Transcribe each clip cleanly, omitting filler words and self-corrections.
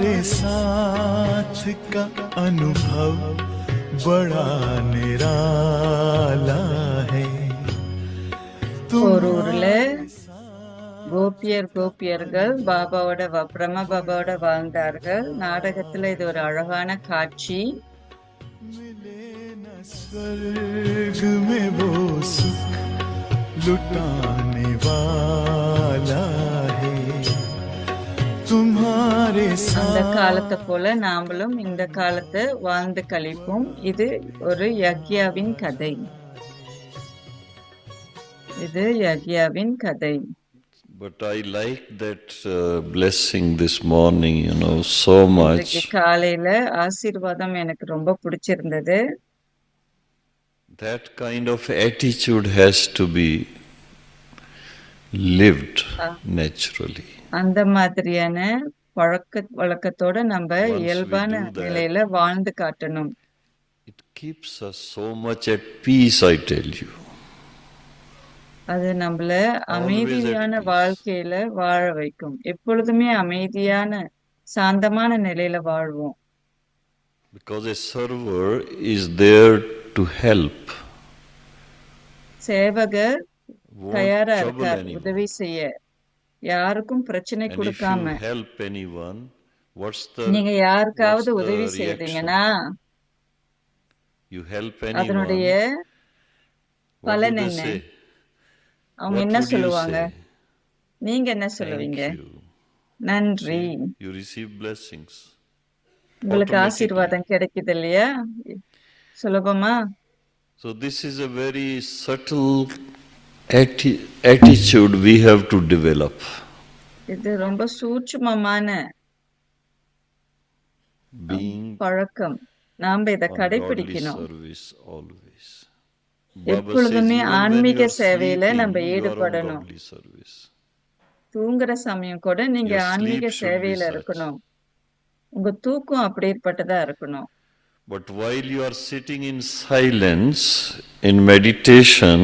तुम्हारे साथ का अनुभव बड़ा निराला है ஒரு ஊர்ல கோபியர்கள் பாபாவோட பிரம்ம பாபாவோட வாழ்ந்தார்கள். நாடகத்துல இது ஒரு அழகான காட்சி. मिले न स्वर्ग में वो सुख लुटाने वाला है तुम्हारे அந்த साथ காலத்தை போல நாமளும் இந்த காலத்தை வாழ்ந்து கழிப்போம். இது ஒரு யக்யாவின் கதை. இது யக்யாவின் கதை. But I like that blessing this morning, so இன்றைக்கு much. காலையில ஆசீர்வாதம் எனக்கு ரொம்ப பிடிச்சிருந்தது. That kind of attitude has to be lived naturally. அந்த மாதிரியான வழக்கத்தோட நம்ம Once we இயல்பான do that, நிலையில வாழ்ந்து காட்டணும். it keeps us so much at peace, I tell you. அது நம்மள Always at அமைதியான peace. வாழ்க்கையில வாழ வைக்கும். எப்பொழுதுமே அமைதியான சாந்தமான நிலையில வாழ்வோம். Because a server is there to help, சேவகர் won't தயாரா trouble இருக்கார் anyone. உதவி செய்ய, யாருக்கும் பிரச்சனை And if கொடுக்காம. you help anyone, நீங்க யாருக்காவது what's the உதவி reaction? செய்யறீங்கன்னா You help anyone, அதனுடைய what do பலன் they என்ன? say? அவங்க What என்ன would you சொல்லுவாங்க? say? நீங்க என்ன Thank சொல்லுவீங்க? you. நன்றி. See, you receive blessings. உங்களுக்கு Automatically. ஆசீர்வாதம் கிடைக்குது இல்லையா? சுலபமா? So this is a very subtle attitude we have to develop. இது ரொம்ப சூட்சுமமான Being பழக்கம். நாம இத on godly கடைபிடிக்கணும். service always. Baba says, எப்பொழுதுமே even when ஆன்மீக you are சேவையில sleeping, நம்ம you are on ஈடுபடணும். godly service. தூங்குற சமயம் கூட நீங்க Your ஆன்மீக sleep should be சேவையில such. இருக்கணும். உங்க தூக்கம் அப்படிப்பட்டதா இருக்கணும். But while you are sitting in silence, in meditation,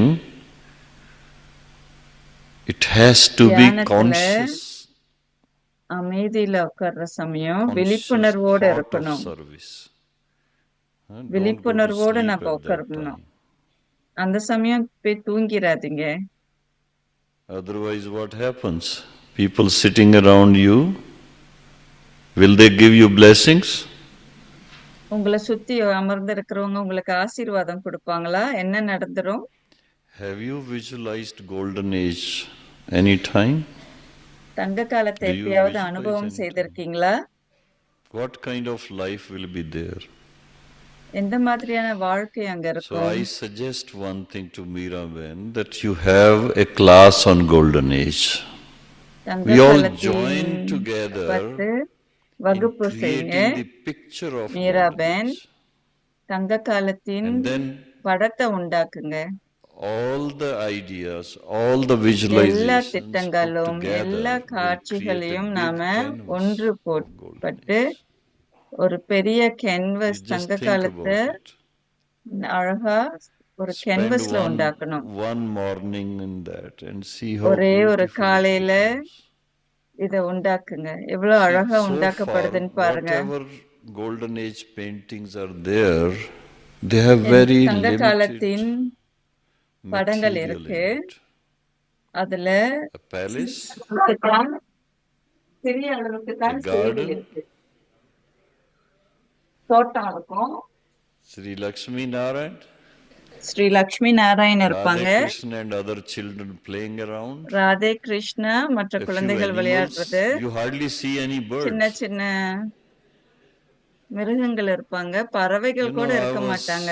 it has to be தியானத்துல conscious, அமைதியில உட்கார்ற சமயம் conscious விழிப்புணர்வோட thought of இருக்கணும். service. Don't go to விழிப்புணர்வோட sleep நம்ம at that உட்காரணும். time. அந்த சமயம் போய் தூங்கிராதீங்க. Otherwise, what happens? People sitting around you, will they give you blessings? உங்களை சுத்தி அமர்ந்து இருக்கிறவங்க உங்களுக்கு ஆசீர்வாதம் கொடுப்பாங்களா? என்ன நடந்துரும்? Have you visualized golden age any time? தங்க காலத்தை Do you எப்பயாவது visualize அனுபவம் any time? செய்திருக்கீங்களா? What kind of life will be there? எந்த மாதிரியான வாழ்க்கை அங்க So இருக்கும்? I suggest one thing to Miraben, that you have a class on golden age. தங்க We all காலத்தின் join together பத்து in வகுப்பு செய்யுங்க. creating the picture of golden மீராபேன் age. தங்க காலத்தின் And then படத்தை உண்டாக்குங்க. all the ideas, all the எல்லா visualizations put திட்டங்களும் எல்லா together will create a காட்சிகளையும் big நாம canvas ஒன்று of golden போட்டு age. ஒரு பெரிய You கேன்வஸ் just தங்க think காலத்தை about it. அழகா ஒரு Spend கேன்வஸ்ல உண்டாக்கணும். one morning in that and see how ஒரே ஒரு beautiful it காலையில becomes. இத உண்டாக்குங்க. எவ்வளவு See, அழகா so far, உண்டாக்கப்படுதுன்னு பாருங்க. whatever golden age paintings are there, they have very தங்க limited காலத்தின் படங்கள் material இருக்கு. in it. அதுல A palace, சிறிய அளவுக்கு a தான் சேவை garden, இருக்கு. தோட்டம் இருக்கும். Sri Lakshmi Narayan, Sri Lakshmi Narayan இருப்பாங்க. Radha Krishna and other children playing around. Radhe Krishna மற்ற A few குழந்தைகள் animals, விளையாடுறது. you hardly see any சின்ன birds. சின்ன மிருகங்கள் இருப்பாங்க. பறவைகள் கூட I இருக்க was மாட்டாங்க.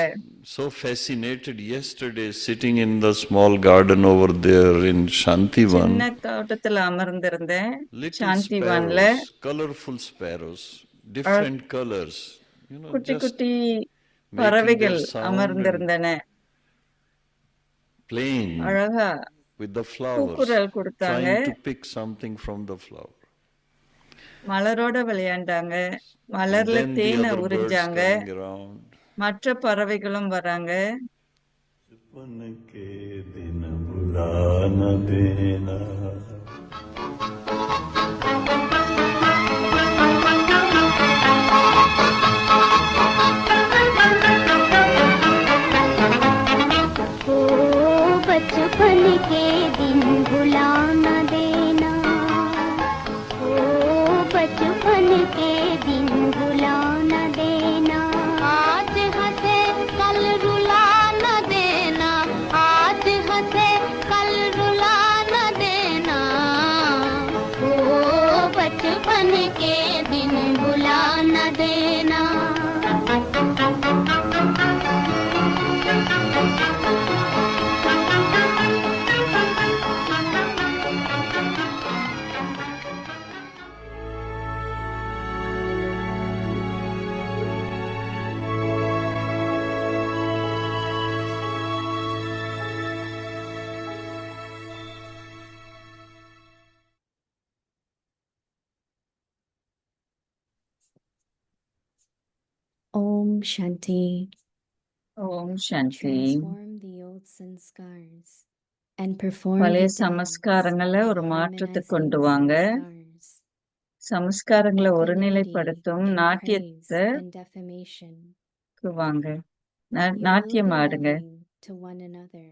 so fascinated yesterday sitting in the small garden over there in Shantivan. சின்ன தோட்டத்துல அமர்ந்திருந்தேன். Little சாந்திவான்ல sparrows, colorful sparrows, different colors, குட்டி just குட்டி making பறவைகள் their sound and அமர்ந்திருந்தன. playing அழகா with the flowers, கூக்குரல் கொடுத்தாங்க. trying to pick something from the flower. மலரோட விளையாண்டாங்க. And மலர்ல then the தேனை other birds உறிஞ்சாங்க. coming around. மற்ற பறவைகளும் வராங்க. बचपन के दिन भुला न देना Om Shanti. Om Shanti. Transform the old sanskars and perform பழைய the dance சமஸ்காரங்களை of ஒரு மாற்றத்துக்கு harmonizing கொண்டு வாங்க. sanskars. சமஸ்காரங்களை Equanimity ஒருநிலைப்படுத்தும் in praise நாட்டியத்துக்கு and defamation. வாங்க. You will நாட்டியம் be ஆடுங்க. loving to one another.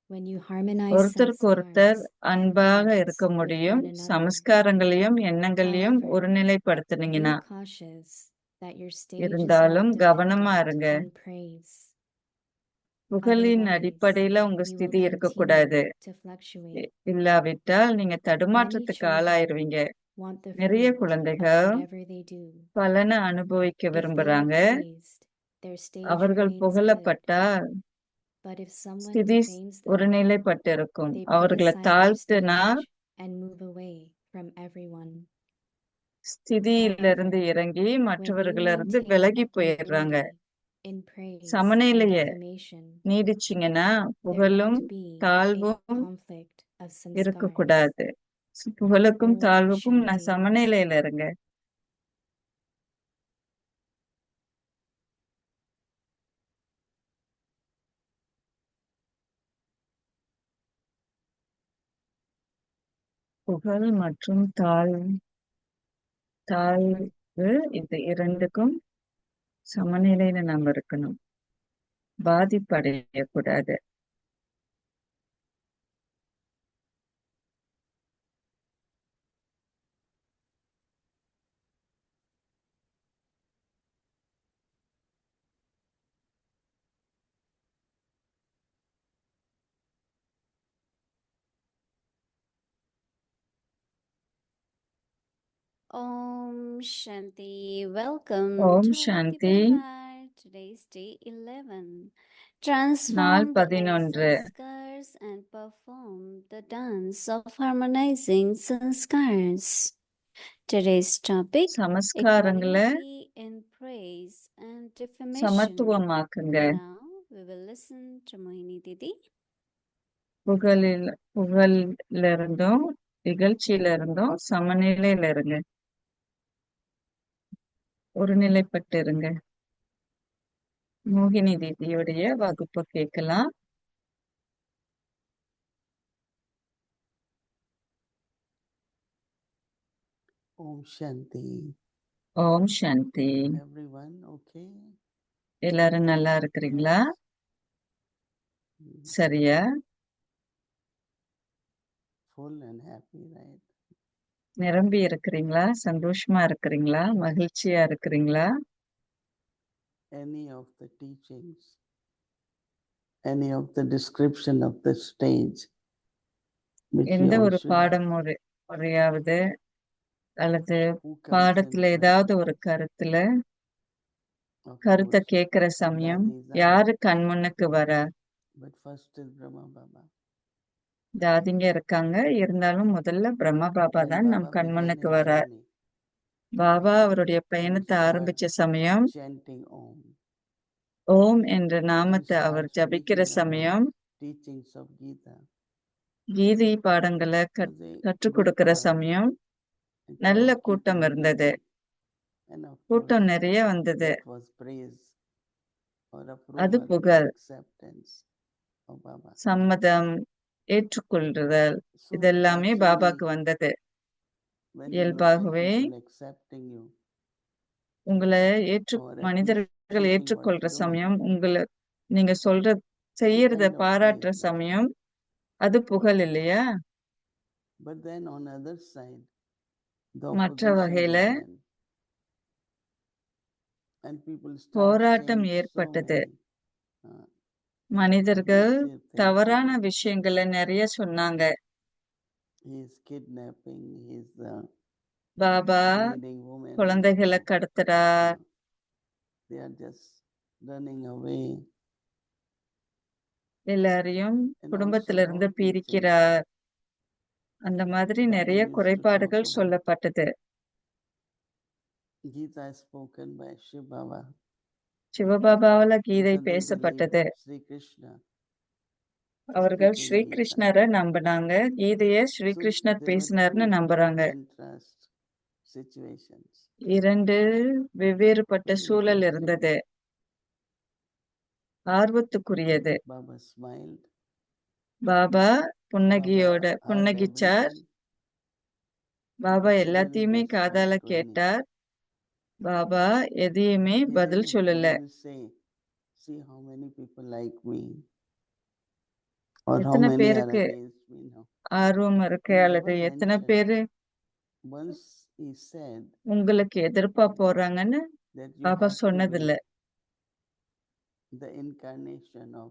When you harmonize ஒருத்தருக்கு ஒருத்தர் sanskars and அன்பாக dance இருக்க with முடியும். one another. சமஸ்காரங்களையும் எண்ணங்களையும் However, ஒருநிலைப்படுத்துனீங்கன்னா. be cautious that your stage is இருந்தாலும் not கவனமா dependent இருங்க. on praise. புகழின் Otherwise, அடிப்படையில உங்க you will ஸ்திதி இருக்கக்கூடாது. continue to fluctuate. இல்லாவிட்டால் நீங்க Many தடுமாற்றத்துக்கு children ஆளாயிருவீங்க. want the நிறைய fruit of குழந்தைகள் whatever they do. பலனை அனுபவிக்க If they are விரும்புறாங்க. praised, their stage அவர்கள் remains good. புகழப்பட்டால் But if someone ஸ்திதி defames them, ஒருநிலைப்பட்டிருக்கும். they put அவர்களை aside their தாழ்த்தினா stage and move away from everyone. ஸ்திதியிலிருந்து However, இறங்கி when you மற்றவர்களிருந்து maintain விலகி போயிடுறாங்க. equanimity in praise and சமநிலைய defamation, நீடிச்சிங்கன்னா there புகழும் won't be a தாழ்வும் conflict of sanskars. இருக்கக்கூடாது. புகழுக்கும் Om தாழ்வுக்கும் நான் Shanti. சமநிலையில இருங்க. புகழ் மற்றும் தாழ்வு இது இரண்டுக்கும் சமநிலையில நாம இருக்கணும். பாதிப்படையக்கூடாது. Om Shanti. Welcome Om to Bhakti Shanti. Parivar. Today's day 11. Transform நாள் the old 11. sanskars and perform the dance of harmonizing sanskars. Today's topic, சமஸ்காரங்களை equanimity in praise and defamation. சமத்துவமாக்குங்க. Now we will listen to Mohini Didi. புகழில இருந்தும் இகழ்ச்சியில இருந்தும் சமநிலையில இருங்க. ஒருநிலைப்பட்டு இருங்க. மோகினி தீதியுடைய வகுப்பு கேட்கலாம். Om Shanti. ஓம் சாந்தி. Everyone okay? எல்லாரும் நல்லா இருக்கிறீங்களா? Mm, சரியா? Full and happy, right? நிரம்பி இருக்கிறீங்களா? சந்தோஷமா இருக்கிறீங்களா? மகிழ்ச்சியா இருக்கிறீங்களா? Any of the teachings, any of the description of the stage, which we எந்த all ஒரு should have. முறையாவது அல்லது Who comes in பாடத்துல front ஏதாவது of ஒரு us? கருத்துல Of கருத்தை course, கேட்கிற சமயம் Dadis are, யாரு கண்முன்னுக்கு வர? but first is Brahma Baba. தாதிங்க இருக்காங்க. இருந்தாலும் முதல்ல பிரம்மா பாபா When தான் நம் Baba began கண்முன்னுக்கு his வர. journey பாபா அவருடைய and பயணத்தை start ஆரம்பிச்ச சமயம் chanting Om ஓம் என்ற and நாமத்தை அவர் start ஜபிக்கிற speaking about சமயம் teachings of Gita, கீதை பாடங்களை was a கற்றுக் good கொடுக்கிற crowd, சமயம் a நல்ல crowd கூட்டம் keeping இருந்தது. busy. And of கூட்டம் course, நிறைய வந்தது. that was praise or அது approval or புகழ், acceptance of Baba. சம்மதம், ஏற்றுக்கொள்ளுதல் So இதெல்லாமே naturally, பாபாக்கு வந்தது. when you look at இயல்பாகவே people accepting you உங்களை or மனிதர்கள் appreciating what ஏற்றுக்கொள்ற you're doing, சமயம் நீங்க it's a செய்யறத kind of பாராட்டுற praise, right? சமயம் அது புகழ் இல்லையா? But then on the other side, the மற்ற opposition வகையில began. And people start போராட்டம் saying so ஏற்பட்டது. many மனிதர்கள் abusive things தவறான about. விஷயங்களை நிறைய சொன்னாங்க. He is kidnapping, he is Baba leading women. குழந்தைகளை கடத்துறார், They are just running away. எல்லாரையும் And குடும்பத்திலிருந்து also lot of teachings பிரிக்கிறார். அந்த மாதிரி Baba நிறைய used to talk குறைபாடுகள் about. சொல்லப்பட்டது. Gita is spoken by Shiv Baba சிவபாபாவால Gita because they believe பேசப்பட்டது. Sri Krishna அவர்கள் speaking ஸ்ரீ Gita. கிருஷ்ணரை நம்பினாங்க. கீதைய ஸ்ரீ So கிருஷ்ணர் there were பேசினார்னு two நம்புறாங்க. interests. situations. இரண்டு வெவ்வேறுபட்ட Very சூழல் interesting. இருந்தது. ஆர்வத்துக்குரியது. Baba smiled. Baba புன்னகையோட Baba heard புன்னகிச்சார். everything, Baba but he didn't எல்லாத்தையுமே காதால respond to anything. கேட்டார். பாபா எதையுமே He பதில் சொல்லல. didn't say, see how many people like me, or how எத்தனை many are பேருக்கு against me now. ஆர்வம் இருக்கு He அல்லது never எத்தனை mentioned. பேரு Once he said உங்களுக்கு எதிர்ப்பா போறாங்கன்னு that you Baba have to சொன்னதில்ல. be the incarnation of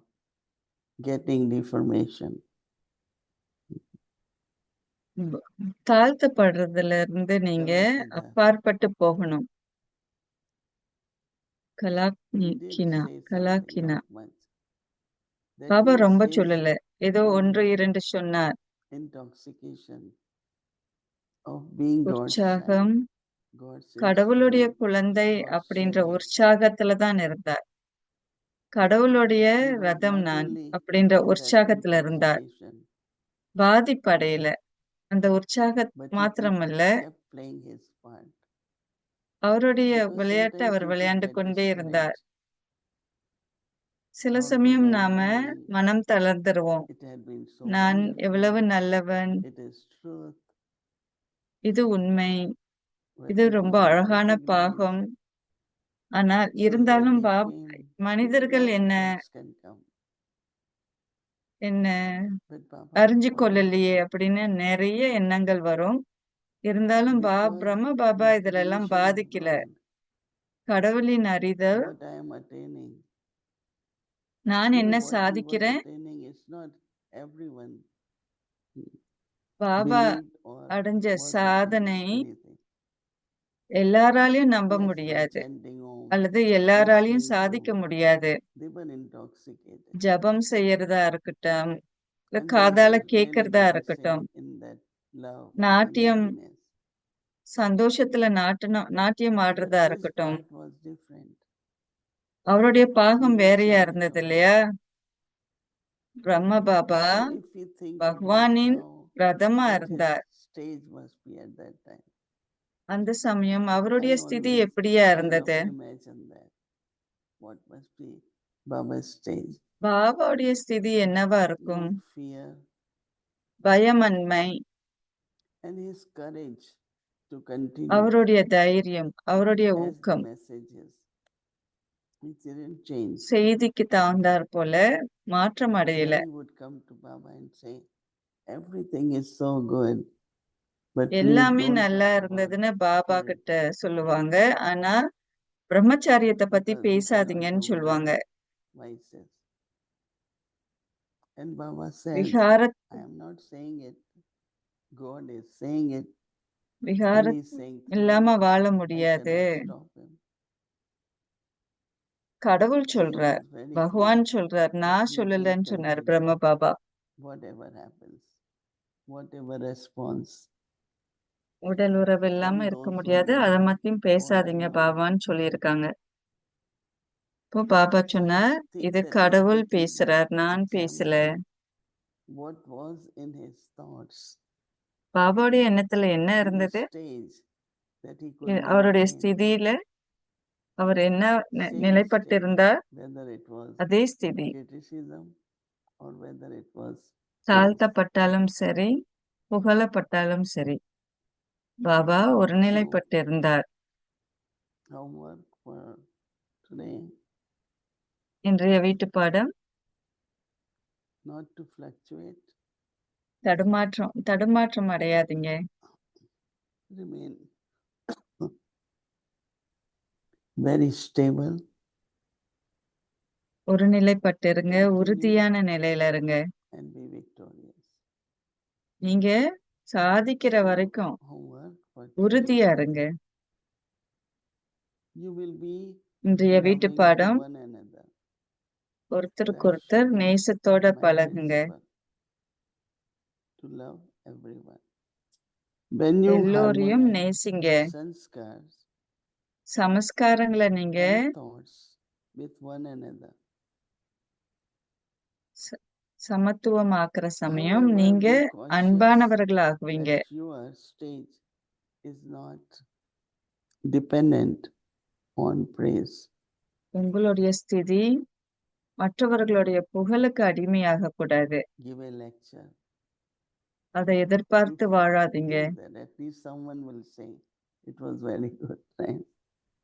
getting defamation. தாழ்த்தப்படுறதுல இருந்து நீங்க Kalakida. அப்பாற்பட்டு போகணும். He did கலாக்கினா say something, கலாக்கினா not much. That Baba means ரொம்ப his சொல்லல. ஏதோ 1, 2 சொன்னார். intoxication of being God's உற்சாகம் child, God's கடவுளுடைய instrument, குழந்தை God's அப்படின்ற chariot. உற்சாகத்துல தான் இருந்தார். கடவுளுடைய He was ரதம் not நான் only அப்படின்ற in that உற்சாகத்துல இருந்தார். intoxication, பாதிப்படையில. அந்த உற்சாக but he மாத்திரமல்ல, kept playing his part. அவருடைய Because விளையாட்டை sometimes அவர் we could விளையாண்டு get கொண்டே இருந்தார். discouraged. சில How good சமயம் I'm நாம doing. மனம் தளர்ந்துருவோம். It had been so நான் wonderful. எவ்வளவு நல்லவன், It is truth. இது உண்மை, But இது we ரொம்ப could not அழகான recognize. பாகம். ஆனால் So இருந்தாலும் they came. மனிதர்கள் Lot of என்ன thoughts can come. என்ன But Baba அறிஞ்சு forgot கொள்ளலையே that. அப்படின்னு நிறைய எண்ணங்கள் வரும். இருந்தாலும் Because பிரம்ம பாபா இதுல எல்லாம் recognition of பாதிக்கல. God, கடவுளின் அறிதல், what I am attaining, நான் என்ன what he was சாதிக்கிறேன், attaining is not everyone Baba believed or அடைஞ்ச was சாதனை attaining anything. எல்லாராலையும் நம்ப Yes, by முடியாது chanting Om, அல்லது எல்லாராலையும் listening சாதிக்க to, முடியாது. they were intoxicated. ஜபம் செய்யறதா இருக்கட்டும், இல்ல And they காதால were really கேட்கறதா dancing இருக்கட்டும், in that love நாட்டியம் and happiness. சந்தோஷத்துல நாட்டியம் But ஆடுறதா his இருக்கட்டும். part was different. அவருடைய He பாகம் was வேறையா in இருந்தது it இல்லையா? பிரம்ம Baba So if we think about பகவானின் how ரதமா what his இருந்தார். stage must be at that time, அந்த சமயம் I அவருடைய ஸ்திதி always எப்படியா kind of இருந்தது? imagine that. What must be Baba's stage? பாபாவுடைய ஸ்திதி என்னவா இருக்கும்? No fear பயமன்மை, and his courage to continue அவருடைய தைரியம், அவருடைய as the ஊக்கம், messages. It didn't change. செய்திக்கு தகுந்தாற் போல மாற்றம் அடையல. Many would come to Baba and say, everything is so good, but please எல்லாமே don't நல்லா talk about இருந்ததுன்னு பாபா கிட்ட purity, சொல்லுவாங்க. ஆனா பிரம்மச்சாரியத்தை பத்தி because we cannot பேசாதீங்கன்னு do சொல்லுவாங்க. both vices. And Baba said, விகார I am not saying it. God is saying it. விகார And he's saying through இல்லாம me. வாழ I முடியாது. cannot stop him. கடவுள் So he சொல்றார், was very பகவான் clear சொல்றார், that நான் you சொல்லலன்னு can சொன்னார் tell him பிரம்ம Baba. whatever happens, whatever response. உடல் உறவு இல்லாம And இருக்க those who முடியாது, know, அதை மட்டும் oh, I பேசாதீங்க know. பாபான்னு சொல்லியிருக்காங்க. இப்போ பாபா So சொன்னார், just think இது that கடவுள் everything பேசுறார், that நான் பேசல. examine what was in his thoughts, பாபாவுடைய எண்ணத்துல என்ன in the இருந்தது, stage that he could அவருடைய maintain, ஸ்திதியில அவர் என்ன same நிலைப்பட்டு state, இருந்தார், whether it was அதே ஸ்திதி. criticism or whether it was praise. தாழ்த்தப்பட்டாலும் சரி, புகழப்பட்டாலும் சரி, பாபா ஒரு So நிலைப்பட்டு இருந்தார். homework for today, இன்றைய வீட்டு பாடம், not to fluctuate, தடுமாற்றம் அடையாதீங்க. remain very stable, ஒரு நிலைப்பட்டு இருங்க, continue உறுதியான நிலையில இருங்க. and be victorious. நீங்க சாதிக்கிற So வரைக்கும் homework for உறுதியா today, இருங்க. you will be இன்றைய வீட்டு loving to பாடம், one another. ஒருத்தருக்கு That ஒருத்தர் should be நேசத்தோட my பழகுங்க. principle, to love everyone. When you எல்லோரையும் harmonize நேசிங்க. sanskars சமஸ்காரங்களை நீங்க and thoughts with one another, சமத்துவமாக்குற சமயம் however, நீங்க be cautious அன்பானவர்களாகுவீங்க. that your stage is not dependent on praise. உங்களுடைய ஸ்திதி மற்றவர்களுடைய புகழுக்கு அடிமையாக கூடாது. Give a lecture. அதை எதிர்பார்த்து You வாழாதீங்க. think that at least someone will say, it was very good time.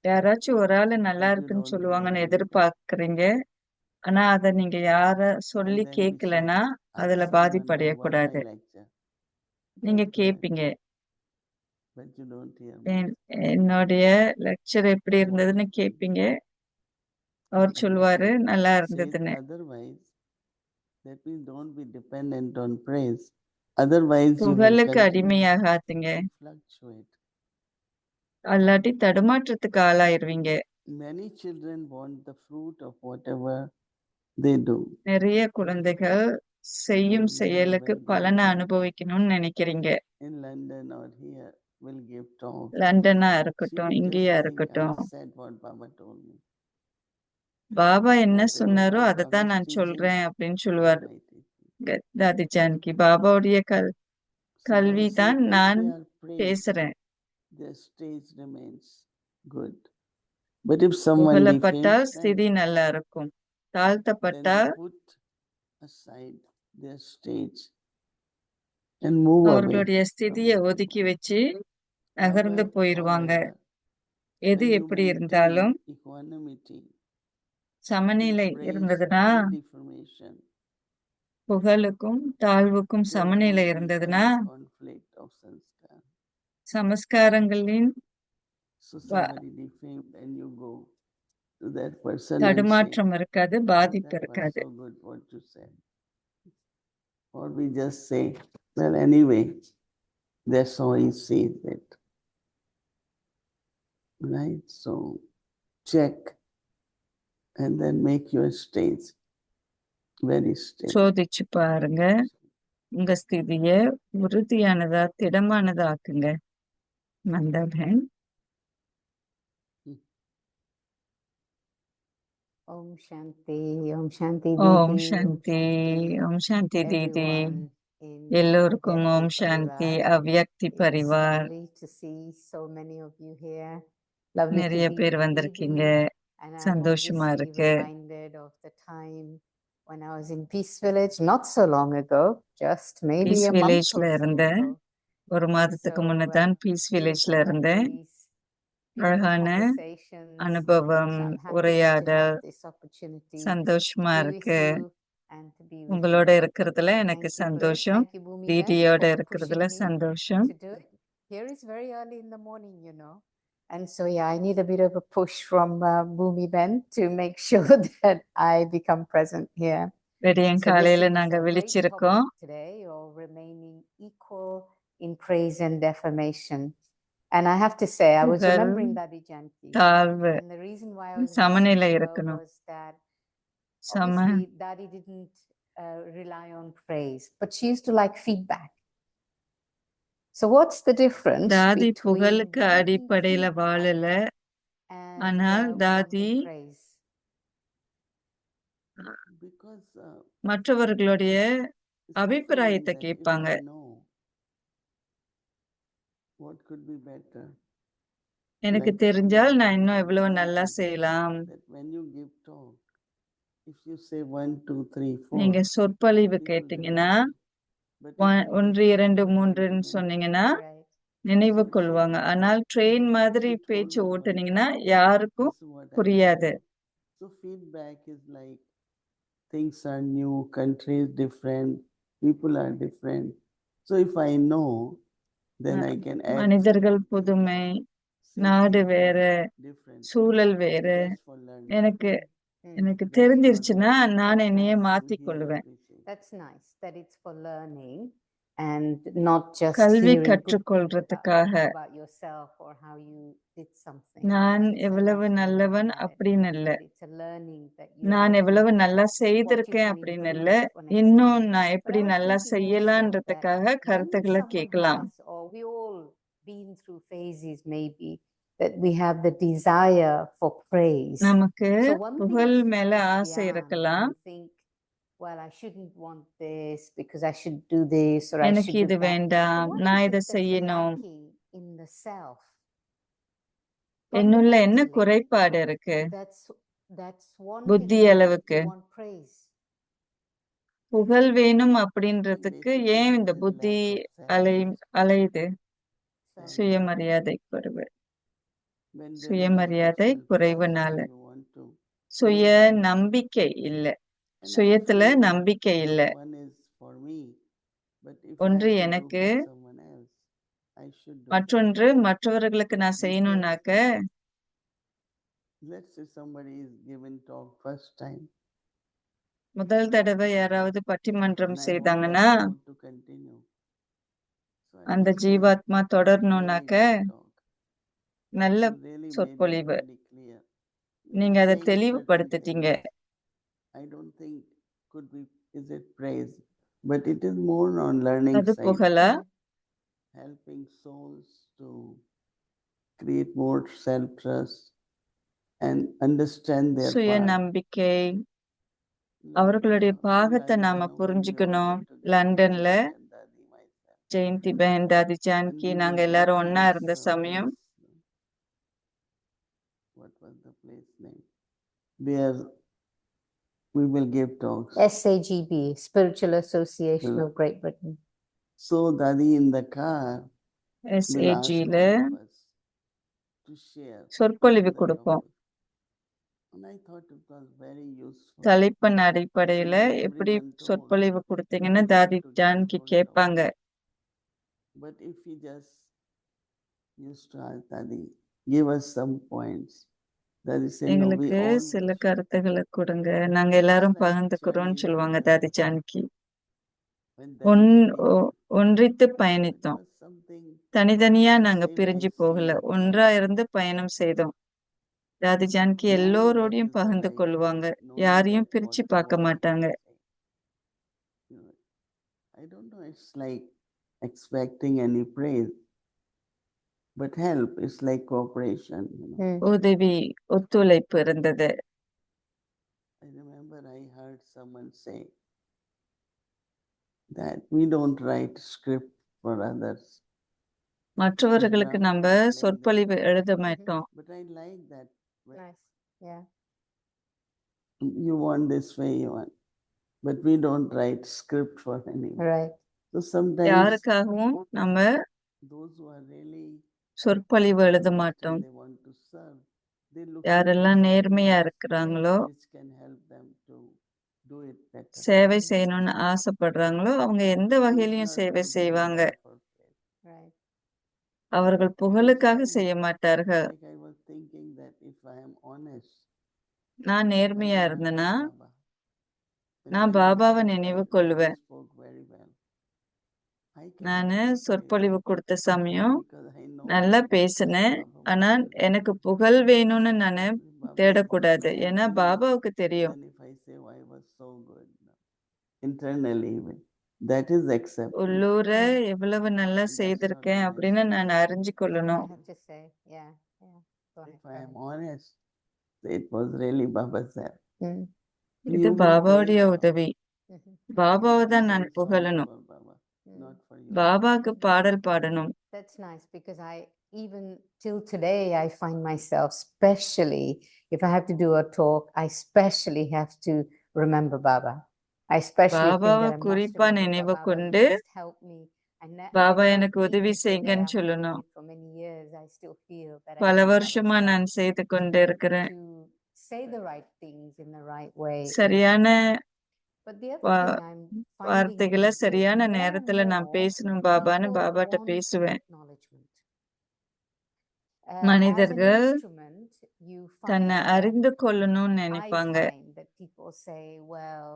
யாராச்சும் ஒரு ஆளு நல்லா But you இருக்குன்னு don't சொல்லுவாங்கன்னு hear anything. எதிர்பார்க்கறீங்க. ஆனா அத நீங்க யார சொல்லி And then we say, கேட்கலன்னா அதுல ask someone, what my பாதிப்படையக்கூடாது. lecture? நீங்க Not bad, கேட்பீங்க, but you don't hear much. என்னுடைய லெக்சர் எப்படி இருந்ததுன்னு கேட்பீங்க. அவர் And சொல்லுவாரு if it நல்லா says இருந்ததுன்னு. otherwise, that means don't be dependent on praise. Otherwise, you will புகழுக்கு continue அடிமையாகாதீங்க. to fluctuate. அல்லாட்டி தடுமாற்றத்துக்கு ஆளாயிருவீங்க. Many children want the fruit of whatever they do. நிறைய குழந்தைகள் செய்யும் Maybe செயலுக்கு husband பலனை goes அனுபவிக்கணும்னு நினைக்கிறீங்க. in London or here will give talk. லண்டனா She இருக்கட்டும், will just இங்கேயா say, இருக்கட்டும், I said what Baba told me. Baba என்ன Whatever சொன்னாரோ Baba அதைத்தான் is நான் teaching, சொல்றேன் அப்படின்னு that's சொல்லுவாரு my teaching. தாதி ஜானகி. பாபாவுடைய So for கல்வி the தான் sake, if நான் they are praised, பேசுறேன். their stage remains good. But if someone புகழப்பட்டால் defames them, ஸ்திதி நல்லா இருக்கும். then தாழ்த்தப்பட்டால் they put aside their stage and move away. அவர்களுடைய from ஸ்திதியை it. ஒதுக்கி வச்சு நகர்ந்து However, போயிருவாங்க. எது when you எப்படி maintain இருந்தாலும் equanimity, சமநிலை praise இருந்ததுன்னா, and defamation, புகழுக்கும் தாழ்வுக்கும் there சமநிலை won't be இருந்ததுன்னா, any conflict of sanskar. சமஸ்காரங்களின் So somebody defamed and you go to that person and say, தடுமாற்றம் இருக்காது, "Oh, பாதிப்பு that was இருக்காது. so good what you said." Or we just say, well, anyway, that's how he sees it. Right? So check and then make your stage very still. சோதிச்சு பாருங்க, உங்க ஸ்திதிய உறுதியானதா திடமானதா ஆக்குங்க. மந்தாபன். Om Shanti, Om Shanti Om Didi, Om Shanti, Shanti, Om Shanti Didi. everyone in எல்லோருக்கும் Avyakti Om Shanti. Parivar. அவ்யக்தி It's Parivar. lovely to see so many of you here. Lovely to நிறைய be பேர் with வந்திருக்கீங்க. Didi. And I'm சந்தோஷமா obviously இருக்கு. reminded of the time when I was in Peace Village not so long ago, just maybe piece a month வில்லேஜ்ல or so இருந்தேன். ago. ஒரு மாதத்துக்கு முன்னதான் piece வில்லேஜ்ல இருந்தேன். அழகான அனுபவம், உரையாடல், சந்தோஷமா இருக்கு. உங்களோட இருக்கிறதுல எனக்கு சந்தோஷம். டிடியோட இருக்கிறதுல சந்தோஷம். Here is very early in the morning, you know. And so, yeah, I need a bit of a push from Bhumi Ben to make sure that I become present here. விடியன் So this காலையில is நாங்க a great விழிச்சிருக்கோம். topic today, or remaining equal in praise and defamation. And I have to say, I was புகழ், remembering Dadi Janki. தாழ்வு, And the reason why I was சமநிலை remembering her இருக்கணும். was that சம obviously Dadi didn't rely on praise, but she used to like feedback. So what's the difference தாதி between புகழுக்கு wanting அடிப்படையில feedback வாழல. and ஆனால் தாதி wanting praise? Because மற்றவர்களுடைய it's a feeling அபிப்பிராயத்தை that if கேட்பாங்க. I know what could be better, எனக்கு like தெரிஞ்சால் someone நான் இன்னும் told me எவ்வளவு one நல்லா time செய்யலாம். that when you give talk, if you say 1, 2, 3, 4, நீங்க சொற்பொழிவு people கேட்டீங்கன்னா, remember. But if you 1, give 2, talk, they 3ன்னு remember. சொன்னீங்கன்னா Right. நினைவு So she கொள்வாங்க. told ஆனால் me, ட்ரெயின் மாதிரி she told பேச்சு me one ஓட்டுனீங்கன்னா time, யாருக்கும் this is what I புரியாது. feel. So feedback is like things are new, country is different, people are different. So if I know, then I can add மனிதர்கள் something, புதுமை, say நாடு something வேற, different, சூழல் வேற. just for learning. எனக்கு எனக்கு That's தெரிஞ்சிருச்சுன்னா what நான் That's என்னையே nice. he'll மாத்திக்கொள்ளுவேன். appreciate. That's nice that it's for learning and not just கல்வி hearing good things கற்றுக்கொள்றதுக்காக about yourself or how you did something. நான் It's a எவ்வளவு nice way to நல்லவன் look at it, அப்படின்னு இல்ல, that it's a learning that you're நான் looking எவ்வளவு for நல்லா what you செய்திருக்கேன் can அப்படின்னு இல்ல, improve for next இன்னும் time. நான் But எப்படி I was நல்லா thinking also that செய்யலான்றதுக்காக when கருத்துக்களை someone கேட்கலாம். has, or we all been through phases maybe, that we have the desire for praise. நமக்கு So one thing புகழ் is மேல ஆசை Christian, இருக்கலாம். you think, well, I shouldn't want this because I should do this or I எனக்கு should do இது that. But வேண்டாம், what நான் is இதை it that's செய்யணும். lacking in the self? என்னுள்ள என்ன fundamentally, குறைபாடு இருக்கு that's wanting புத்தி to அளவுக்கு want praise. புகழ் வேணும் I think அப்படின்றதுக்கு basically ஏன் it இந்த is புத்தி lack of அலை self-respect. அலையுது So, சுயமரியாதை குறைவு When there is lack of சுயமரியாதை self-trust, குறைவுனால you want to சுய prove something. நம்பிக்கை இல்ல And I சுயத்துல feel நம்பிக்கை இல்ல one is for me, but if I ஒன்று have to do எனக்கு for someone else, I should do. மற்றொன்று மற்றவர்களுக்கு நான் செய்யணும்னாக்க Let's say somebody is given talk first time, முதல் தடவை யாராவது and பட்டிமன்றம் I want செய்தாங்கன்னா that soul to continue. So I அந்த will say, ஜீவாத்மா really தொடரணும்னாக்க good talk. நல்ல You really made it சொற்பொழிவு very clear. நீங்க அதை Saying certain தெளிவுபடுத்திட்டீங்க things, I don't think could be, is it praise? But it is more on learning அது side, புகழா helping souls to create more self-trust and understand their சுய part. நம்பிக்கை Like, அவர்களுடைய in பாகத்தை London, நாம when we all புரிஞ்சுக்கணும் get together, லண்டன்ல Jayant and Dadi, myself, Jayanti ben Dadi and Janaki we நாங்க will go எல்லாரும் to ஒன்னா this இருந்த சமயம் place, what was the place name? Where we will give talks. SAGB, Spiritual Association Well, of Great Britain. So Dadi in the car will ask எஸ்ஏஜில all of us to share சொற்பொழிவு on the கொடுப்போம் topic. And I thought it was very useful. தலைப்பின் அடிப்படையில When எப்படி everyone told, சொற்பொழிவு கொடுத்தீங்கன்னு everyone தாதி together Janaki told கேட்பாங்க talk. But if we just used to ask Dadi, give us some points. Dadi said, no, we எங்களுக்கு all சில will share. கருத்துக்களை கொடுங்க நாங்க It's எல்லாரும் like பகிர்ந்துக்கிறோம்னு journeying சொல்லுவாங்க together. தாதி Janaki When Dadi speak, ஒன்றித்து it பயணித்தோம் was something தனித்தனியா the நாங்க same I பிரிஞ்சு see போகல in ஒன்றா life. இருந்து பயணம் செய்தோம் தாதி Janaki Now that எல்லோரோடையும் is the பகிர்ந்து life, கொள்வாங்க knowing யாரையும் that பிரிச்சு what பார்க்க world மாட்டாங்க will say. You know, I don't know, it's like expecting any praise, but help is like cooperation. You know. உதவி ஒத்துழைப்பு இருந்தது I remember I heard someone say that we don't write script for others, மற்றவர்களுக்கு drama நம்ம and playing the சொற்பொழிவு script. எழுத மாட்டோம் But I like that. When Nice. Yeah. you want this way, you want. But we don't write script for anyone. Right. So sometimes யாருக்காகவும் நம்ம those who are really சொற்பொழிவு எழுத honest மாட்டோம் and they want to serve, they look யாரெல்லாம் into நேர்மையா certain இருக்கிறாங்களோ which can help them to do it better. சேவை செய்யணும்னு ஆசைப்படுறாங்களோ அவங்க எந்த So it's வகையிலயும் not சேவை they do செய்வாங்க not for praise. Right. அவர்கள் But புகழுக்காக some, செய்ய மாட்டார்கள் like I was thinking that if I am honest, நான் I நேர்மையா remember இருந்தேன்னா Baba. When நான் Baba பாபாவை said, நினைவு Dadi கொள்வேன் spoke very well. I cannot நானு get praise சொற்பொழிவு கொடுத்த சமயம் because I know நல்லா that பேசினேன் Baba would ஆனா say that. எனக்கு புகழ் வேணும்னு நானு Baba said, தேடக்கூடாது and ஏன்னா even பாபாவுக்கு தெரியும் then if I say, oh, I was so good, internally even, that is accepted. உள்ளூர எவ்வளவு நல்லா And that's not செய்திருக்கேன் honesty. அப்படின்னு நான் அறிஞ்சு I கொள்ளணும் have to say, yeah. Go ahead. If Go I am ahead. honest, it was really Baba's help. Mm. இது You will பாபாவுடைய praise Baba. உதவி Mhm. பாபாவை You தான் sing நான் songs புகழணும் for Baba, Mm. not for you. பாபாக்கு பாடல் பாடணும் That's nice because even till today, I find myself, especially if I have to do a talk, I especially have to remember Baba. I especially think பாபாவை that I must குறிப்பா remember நினைவு Baba, கொண்டு you must help me. I Baba can't, எனக்கு உதவி even today, செய்யுங்கன்னு after doing சொல்லணும் it for many years, I still feel that I பல need Baba's வருஷமா help நான் செய்து கொண்டு இருக்கிறேன் to say the right things in the right way. சரியான But the other வா- thing I'm finding வார்த்தைகளை is that சரியான more and நேரத்துல நான் more பேசணும் பாபான்னு people பாபாட்ட want பேசுவேன் acknowledgement. As an மனிதர்கள் instrument, you தன்னை find that அறிந்து கொள்ளணும்னு I நினைப்பாங்க find that people say, well,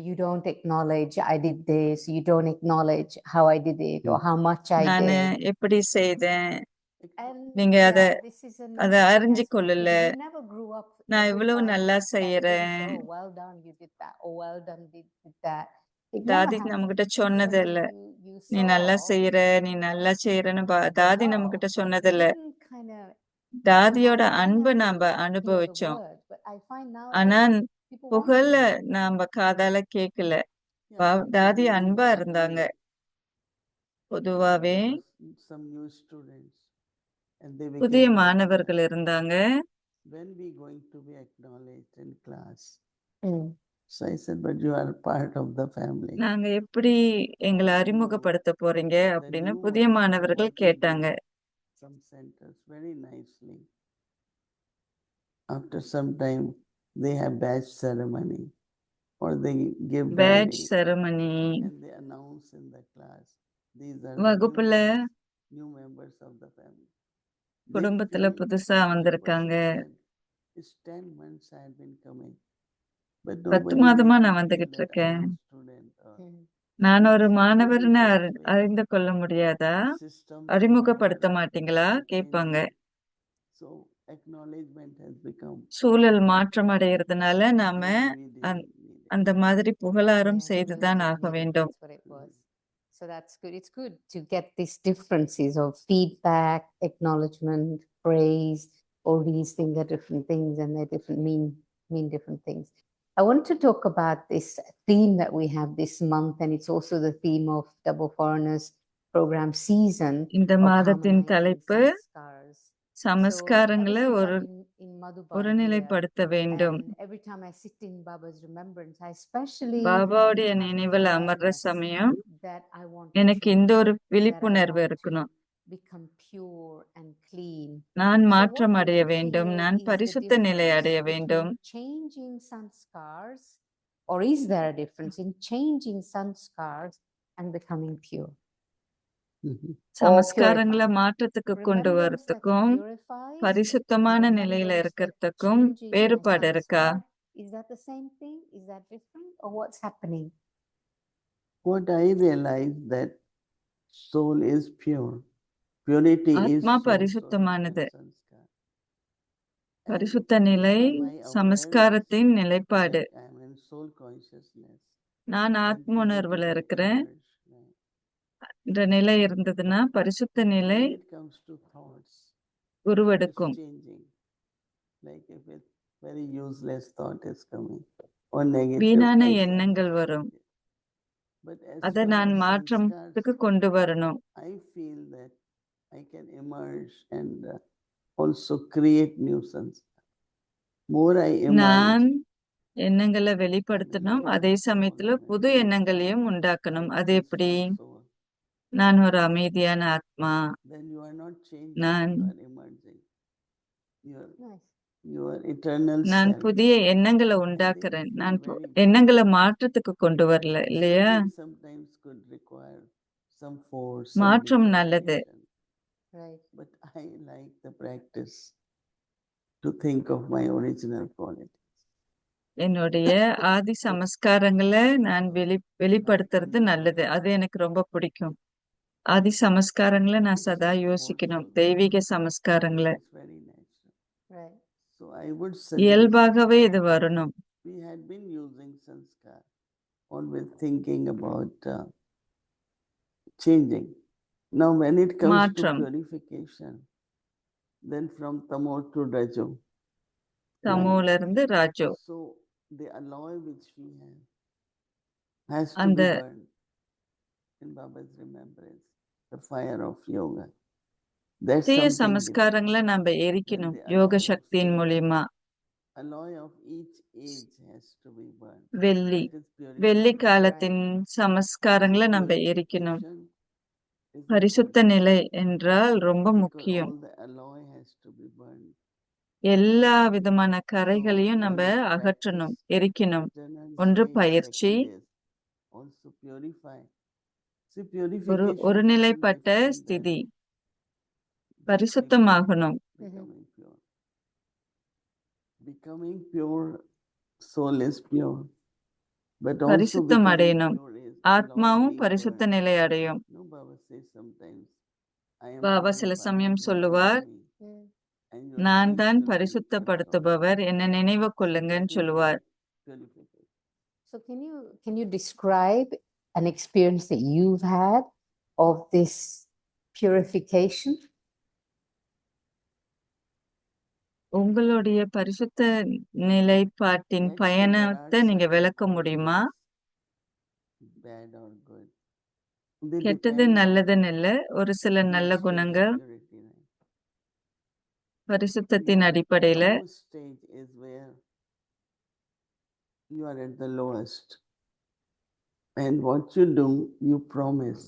you don't acknowledge I did this, you don't acknowledge how I did it or how much I நானு did. எப்படி செய்தேன் And நீங்க அத this is an அத interesting அறிஞ்சு aspect கொள்ளல because we never grew up நான் every இவ்வளவு 5 நல்லா minutes Daddy didn't செய்யறேன் say, oh, well done, you did that, oh, well done, did that. It never தாதி happened. நம்மகிட்ட சொன்னது இல்ல You நீ நல்லா saw, செய்யற நீ நல்லா செய்யறன்னு தாதி நம்ம கிட்ட but சொன்னது we இல்ல didn't kind of தாதியோட we didn't அன்பு have to நாம hear the அனுபவிச்சோம் word. But I find ஆனா nowadays people want to புகழ hear. நாம காதால கேக்கல Yeah, தாதி maybe அன்பா probably இருந்தாங்க when பொதுவாவே there was some new students, And they புதிய became மாணவர்கள் popular. இருந்தாங்க. When we going to be acknowledged in class? Mm. So I said, but you are part of the family. நாங்க எப்படி எங்களை Then அறிமுகப்படுத்த போறீங்க the அப்படின்னு new புதிய ones, மாணவர்கள் what we கேட்டாங்க. do, some centers very nicely. After some time, they have badge ceremony or they give badge badge ceremony, and they announce in the class. These are வகுப்புல the new members of the family. They குடும்பத்துல feel, புதுசா one வந்திருக்காங்க. person said, it's 10 months I have been coming. But 10 nobody மாதமா made me நான் feel வந்துகிட்டு that I இருக்கேன். am a student. Or Mm. நான் ஒரு they மாணவர்னு do that way. அறிந்து கொள்ள முடியாதா? The systems அறிமுகப்படுத்த are மாட்டீங்களா கேட்பாங்க. changing. So acknowledgement has become சூழல் மாற்றம் அடைகிறதுனால நாம very அந்த- needed. அந்த மாதிரி புகழாரம் Yeah, செய்துதான் needed, ஆக needed. வேண்டும். That's what it was. So that's good. It's good to get these differences of feedback, acknowledgement, praise. All these things are different things, and they different mean different things. I want to talk about this theme that we have this month, and it's also the theme of Double Foreigners program season இந்த of மாதத்தின் harmonizing தலைப்பு sanskars. So ever சமஸ்காரங்களை since ஒரு I've been in Madhuban here, ஒருநிலைப்படுத்த வேண்டும். and every time I sit in Baba's remembrance, I especially பாபாவுடைய have this நினைவில் அமர்ற awareness சமயம் that I want to எனக்கு இந்த change, ஒரு that I விழிப்புணர்வு want to இருக்கணும். become pure and clean. நான் So what மாற்றம் do அடைய you வேண்டும், feel நான் is the பரிசுத்த நிலை difference அடைய வேண்டும். between changing sanskars, or is there a difference in changing sanskars and becoming pure? Mhm. சமஸ்காரங்களை மாற்றத்துக்கு கொண்டு Remembrance that வரத்துக்கும் purifies, பரிசுத்தமான and நிலையில remembrance that இருக்கிறதுக்கும் changes the வேறுபாடு இருக்கா? sanskar. Is that the same thing? Is that different? Or what's happening? What I realize that soul is pure. Purity is ஆத்மா soul, soul is பரிசுத்தமானது. pure sanskar. And பரிசுத்த நிலை if my awareness சமஸ்காரத்தின் நிலைப்பாடு. that I am in soul consciousness, நான் then ஆத்ம purity உணர்வுல will இருக்கிறேன் emerge, right? என்ற நிலை இருந்ததுன்னா பரிசுத்த நிலை When it comes to thoughts, it's உருவெடுக்கும். changing. Like if a very useless thought is coming or negative, வீணான I say, I எண்ணங்கள் must வரும். change it. But as அதை far நான் as மாற்றத்துக்கு sanskars, கொண்டு வரணும். I feel that I can emerge and also create new sanskars. More I நான் emerge, எண்ணங்களை I'm a வெளிப்படுத்தணும், more அதே சமயத்துல calm and புது எண்ணங்களையும் உண்டாக்கணும். அது எப்படி? peaceful soul. நான் ஒரு அமைதியான ஆத்மா. Then you are not changing, நான் you are emerging. Nice. Your eternal நான் self. புதிய எண்ணங்களை And they உண்டாக்குறேன். feel நான் very good. எண்ணங்களை மாற்றத்துக்கு கொண்டு வரல இல்லையா? Changing sometimes could require some force, some மாற்றம் நல்லது. determination. Right. But I like the practice to think of my original qualities. என்னுடைய ஆதி சமஸ்காரங்களை நான் வெளிப்படுத்துறது நல்லது. அது எனக்கு ரொம்ப பிடிக்கும். ஆதி சமஸ்காரங்களை நான் It's சதா just யோசிக்கணும். forceful. தெய்வீக சமஸ்காரங்களை It's very natural. Right. So I would suggest, இயல்பாகவே இது வரணும். we had been using sanskar, always thinking about changing. Now when it comes மாற்றம். to purification, then from tamo to rajo. தமோல இருந்து ராஜோ. So the alloy which we have has to அந்த be burned in Baba's remembrance, the fire of yoga. That's தீய something different. சமஸ்காரங்களை நம்ம Then எரிக்கணும் the யோக alloy of சக்தியின் silver, மூலியமா. alloy of each age has to be burned. வெள்ளி That is வெள்ளி purification. காலத்தின் சமஸ்காரங்களை So நம்ம எரிக்கணும். purification is பரிசுத்த important நிலை என்றால் ரொம்ப because முக்கியம். all the alloy has to be burned. எல்லா விதமான So கரைகளையும் one நம்ம is அகற்றணும், practice, எரிக்கணும். eternal ஒன்று state, பயிற்சி, second is also purify. See, ஒரு purification is still ஒருநிலைப்பட்ட different ஸ்திதி, than just பரிசுத்தமாகணும். becoming pure. Becoming pure, soul is pure. But also பரிசுத்தம் becoming அடையணும். pure is alloy ஆத்மாவும் being பரிசுத்த burned. நிலை அடையும். No, Baba says sometimes, I am Baba சில purifying, சமயம் remember சொல்லுவார், me, and your நான் feet தான் should be in front of பரிசுத்தப்படுத்துபவர், me. என்ன நினைவு So கொள்ளுங்கன்னு that is சொல்லுவார். purification. So can you describe an experience that you've had of this purification? உங்களுடைய பரிசுத்த நிலைப்பாட்டின் Let's say there பயணத்தை are நீங்க certain விளக்க முடியுமா? qualities, bad or good. They கெட்டது depend on நல்லதுன்னு இல்ல, ஒரு சில நல்ல your state of குணங்கள் purity, right? பரிசுத்தத்தின் அடிப்படையில Lowest stage is where you are at the lowest. And what you do, you promise,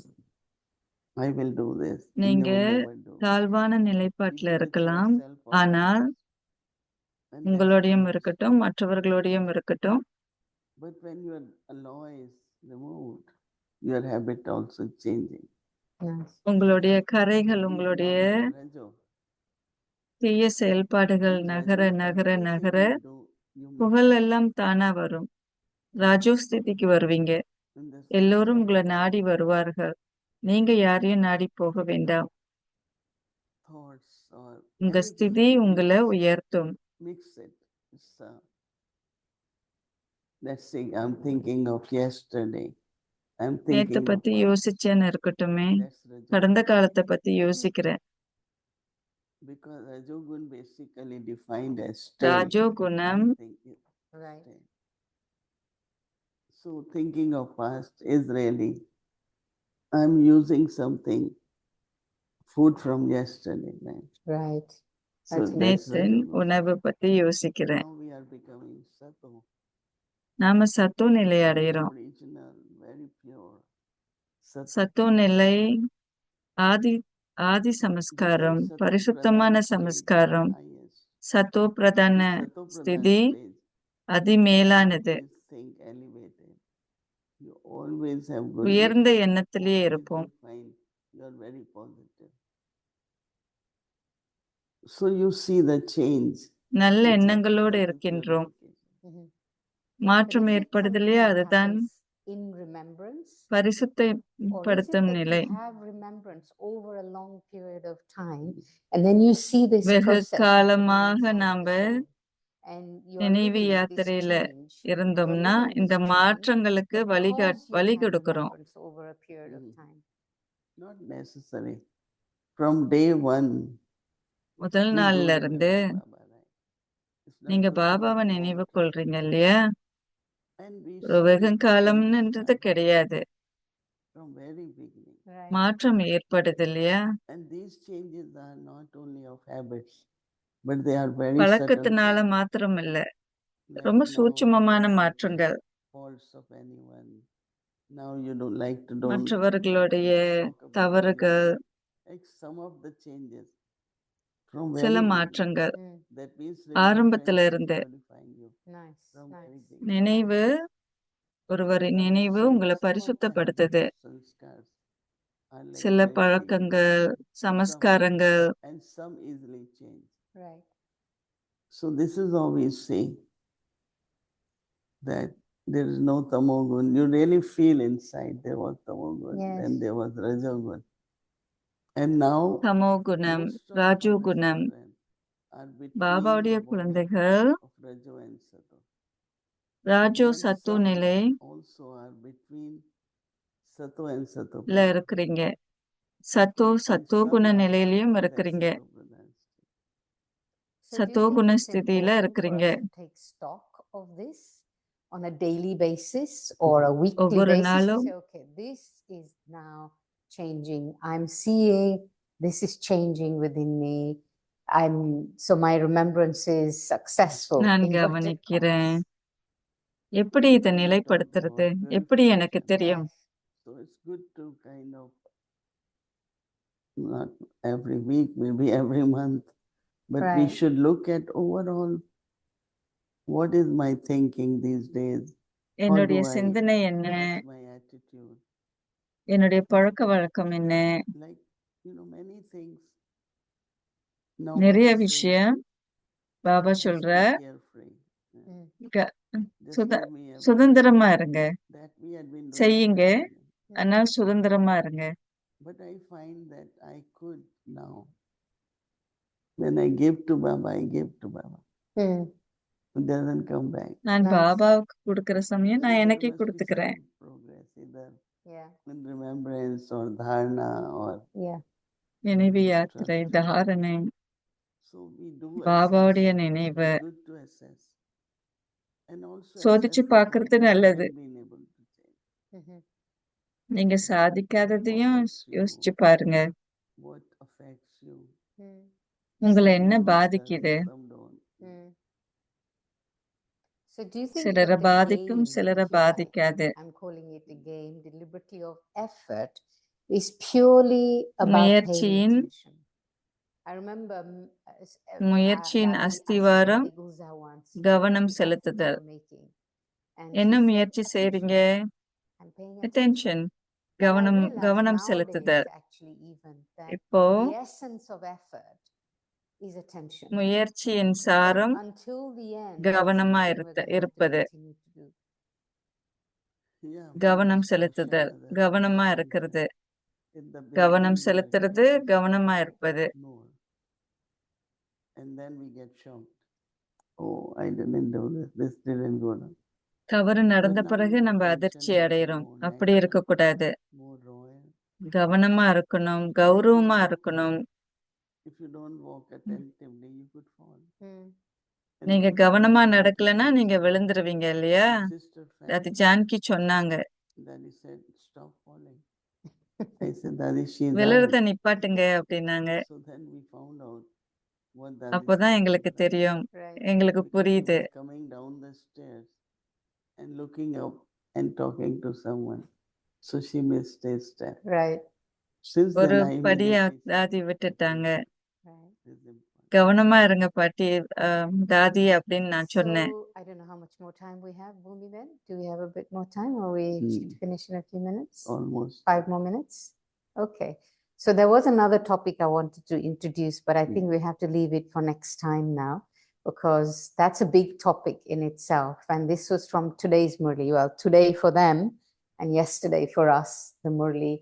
I will do this. நீங்க You never do. தாழ்வான You நிலைப்பாட்டுல judge இருக்கலாம். yourself or ஆனால் others. And that's உங்களோடையும் false. இருக்கட்டும், மற்றவர்களோடையும் இருக்கட்டும், But when your law is removed, your habit also changing. Nice. உங்களுடைய கரைகள், When we உங்களுடைய belong to Rajo, தீய செயல்பாடுகள் in நகர Rajo, நகர everything நகர you do, you miss. புகழ் எல்லாம் தானா வரும். ராஜோ ஸ்திதிக்கு வருவீங்க. In the எல்லோரும் sense உங்களை of நாடி வருவார்கள். நீங்க யாரையும் நாடி போக வேண்டாம். thoughts or உங்க anything, ஸ்திதி you உங்களை just உயர்த்தும். mix it. It's, let's say I'm thinking of yesterday. I'm நேத்து thinking of பத்தி யோசிச்சேன்னு இருக்கட்டுமே, that's Rajo. கடந்த காலத்தை பத்தி யோசிக்கிறேன். Because Rajogun basically defined as stay. ராஜோ குணம் Right. Stay. So thinking of past is really, I'm using something, food from yesterday. Right? Right. So That's that's நேத்தின் Rajogun. உணவு பத்தி யோசிக்கிறேன். Now we are becoming Sato. நாம சத்தோ நிலை The அடைகிறோம். original, very pure Sato. சத்தோ நிலை ஆதி ஆதி Because சமஸ்காரம், Sato பரிசுத்தமான Pradhan stage is the சமஸ்காரம். highest. சத்தோ பிரதான In Sato Pradhan ஸ்திதி stage, அதிமேலானது. always think elevated. You always have good உயர்ந்த wishes. எண்ணத்திலேயே Always இருப்போம். you find you are very positive. So you see the change. நல்ல It's a எண்ணங்களோடு process of இருக்கின்றோம். purification. Mhm. மாற்றம் But is it ஏற்படுதலையே something that அதுதான் happens in remembrance? Or is it பரிசுத்தப்படுத்தும் that நிலை. you have remembrance over a long period of time, and then you see this வெகு process happening காலமாக inside நாம the soul, and you are நினைவு living this யாத்திரையில change. You are இருந்தோம்னா living இந்த this change மாற்றங்களுக்கு because you வழி have கொடுக்கிறோம். remembrance over a period of time. Not necessary. From day one, முதல் we do நாள்ல remember இருந்து Baba, right? It's not நீங்க to say பாபாவை long நினைவு time. கொள்றீங்க இல்லையா? And we ஒரு see வெகு the காலம்ன்றது change கிடையாது. from very beginning. Right. மாற்றம் ஏற்படுது இல்லையா? And these changes are not only of habits, but they are very subtle பழக்கத்தினால changes. மாத்திரம் இல்ல, Like ரொம்ப now you சூட்சுமமான don't like மாற்றங்கள். faults of anyone. Now you don't மற்றவர்களுடைய talk about தவறுகள், anyone. Like some of the changes from சில very beginning. மாற்றங்கள் Mm. That means ஆரம்பத்துல remembrance is இருந்து. purifying you Nice. from Nice. very beginning. நினைவு, ஒருவரின் நினைவு உங்களை Some of the பரிசுத்தப்படுத்துது. habits, sanskars are like சில very big, பழக்கங்கள், சமஸ்காரங்கள் and some easily change. Right. So this is how we see that there is no tamogun. You really feel inside there was tamogun Yes. and there was rajogun. And now தமோ குணம், most of ராஜோ our குணம். children are between பாபாவுடைய the body குழந்தைகள் of Rajo and Sato. ராஜோ And சத்து some நிலை also are between Sato and Sato. இருக்கிறீங்க. சத்தோ some குண are நிலையிலயும் like இருக்கிறீங்க. Sato Pradhan state. So do you சத்தோ think குண it's ஸ்திதியில important for இருக்கிறீங்க. us to take stock of this on a daily basis or a weekly ஒவ்வொரு basis to நாளும் say, okay, this is now changing. I'm seeing this is changing within me. So my remembrance is successful. நான் inverted கவனிக்கிறேன். commas. எப்படி இதை We talk நிலைப்படுத்துறது? about எப்படி எனக்கு purification. தெரியும்? Yes. So it's good to kind of, not every week, maybe every month, but we Right. should look at overall what is my thinking these days? How என்னுடைய do I, சிந்தனை என்ன? what's my attitude? என்னுடைய பழக்க வழக்கம் என்ன? Like, many things. Now நிறைய Baba says, விஷயம் Baba just சொல்ற, be carefree. Mm. க- Just சுத- give me everything. சுதந்திரமா இருங்க. That we had been doing செய்யுங்க. from the beginning. ஆனால் சுதந்திரமா இருங்க. But I find that I could now. When I give to Baba, I give to Baba. Mm. It doesn't come back. நான் Nice. பாபாவுக்கு கொடுக்கிற சமயம் So நான் there எனக்கே must be கொடுத்துக்கிறேன். some progress, either Yeah. in remembrance or dharana or Yeah. நினைவு யாத்திரை, trust. தாரணை, So we do பாபாவுடைய assess. நினைவு It's good to assess. And also சோதிச்சு assess what பார்க்கிறது you நல்லது. haven't been able to change. Mhm. நீங்க சாதிக்காததையும் What affects you? யோசிச்சு பாருங்க. What affects you? Mm. உங்களை Some என்ன know it பாதிக்குது? well, some don't. Mm. So do you think சிலரை that the பாதிக்கும், game, சிலரை if you like, பாதிக்காது. I'm calling it a game deliberately of effort, is purely about paying முயற்சியின் attention? I remember முயற்சியின் Dadi அஸ்திவாரம் Dadi Gurza once, கவனம் which I think you செலுத்துதல். were making, and என்ன she said, முயற்சி செய்றீங்க? attention. I'm paying attention. attention. And I கவனம் realized கவனம் nowadays செலுத்துதல். actually even that இப்போ the essence of effort is attention. முயற்சியின் But சாரம் until the end, that's கவனமா something we're going to have to இருப்பது. continue to do. Yeah, கவனம் much செலுத்துதல், pressure, other கவனமா attention. இருக்கிறது. In the கவனம் beginning, we are செலுத்துறது, கவனமா இருப்பது. more. And then we get shocked. Oh, I didn't do this. This didn't go down. தவறு நடந்த now பிறகு your நம்ம attention அதிர்ச்சி has to be அடைகிறோம். more அப்படி natural, இருக்கக்கூடாது. more royal. கவனமா இருக்கணும், கௌரவமா இருக்கணும். If you don't walk attentively, you could fall. Mm. And நீங்க Didi கவனமா once நடக்கலன்னா started நீங்க saying, விழுந்துருவீங்க இல்லையா? "My sister fell." அது ஜான்கி சொன்னாங்க. Daddy said, "Stop falling." I said, "Daddy, she's out." விழுறத நிப்பாட்டுங்க அப்படின்னாங்க. So then we found out what Daddy அப்போதான் said எங்களுக்கு was right. தெரியும், Right. எங்களுக்கு Because she புரியுது. was coming down the stairs and looking up and talking to someone. So she missed a step. Right. Since ஒரு then, I படியா immediately தாதி said, விட்டுட்டாங்க. Right. "This is important." கவனமா இருங்க பாட்டி, தாதி அப்படின்னு நான் சொன்னேன். So I don't know how much more time we have, Bhumi Ben. Do we have a bit more time, or we should finish in a few minutes? Almost. 5 more minutes? Okay. So there was another topic I wanted to introduce, but I think we have to leave it for next time now, because that's a big topic in itself. And this was from today's Murli. Well, today for them and yesterday for us, the Murli,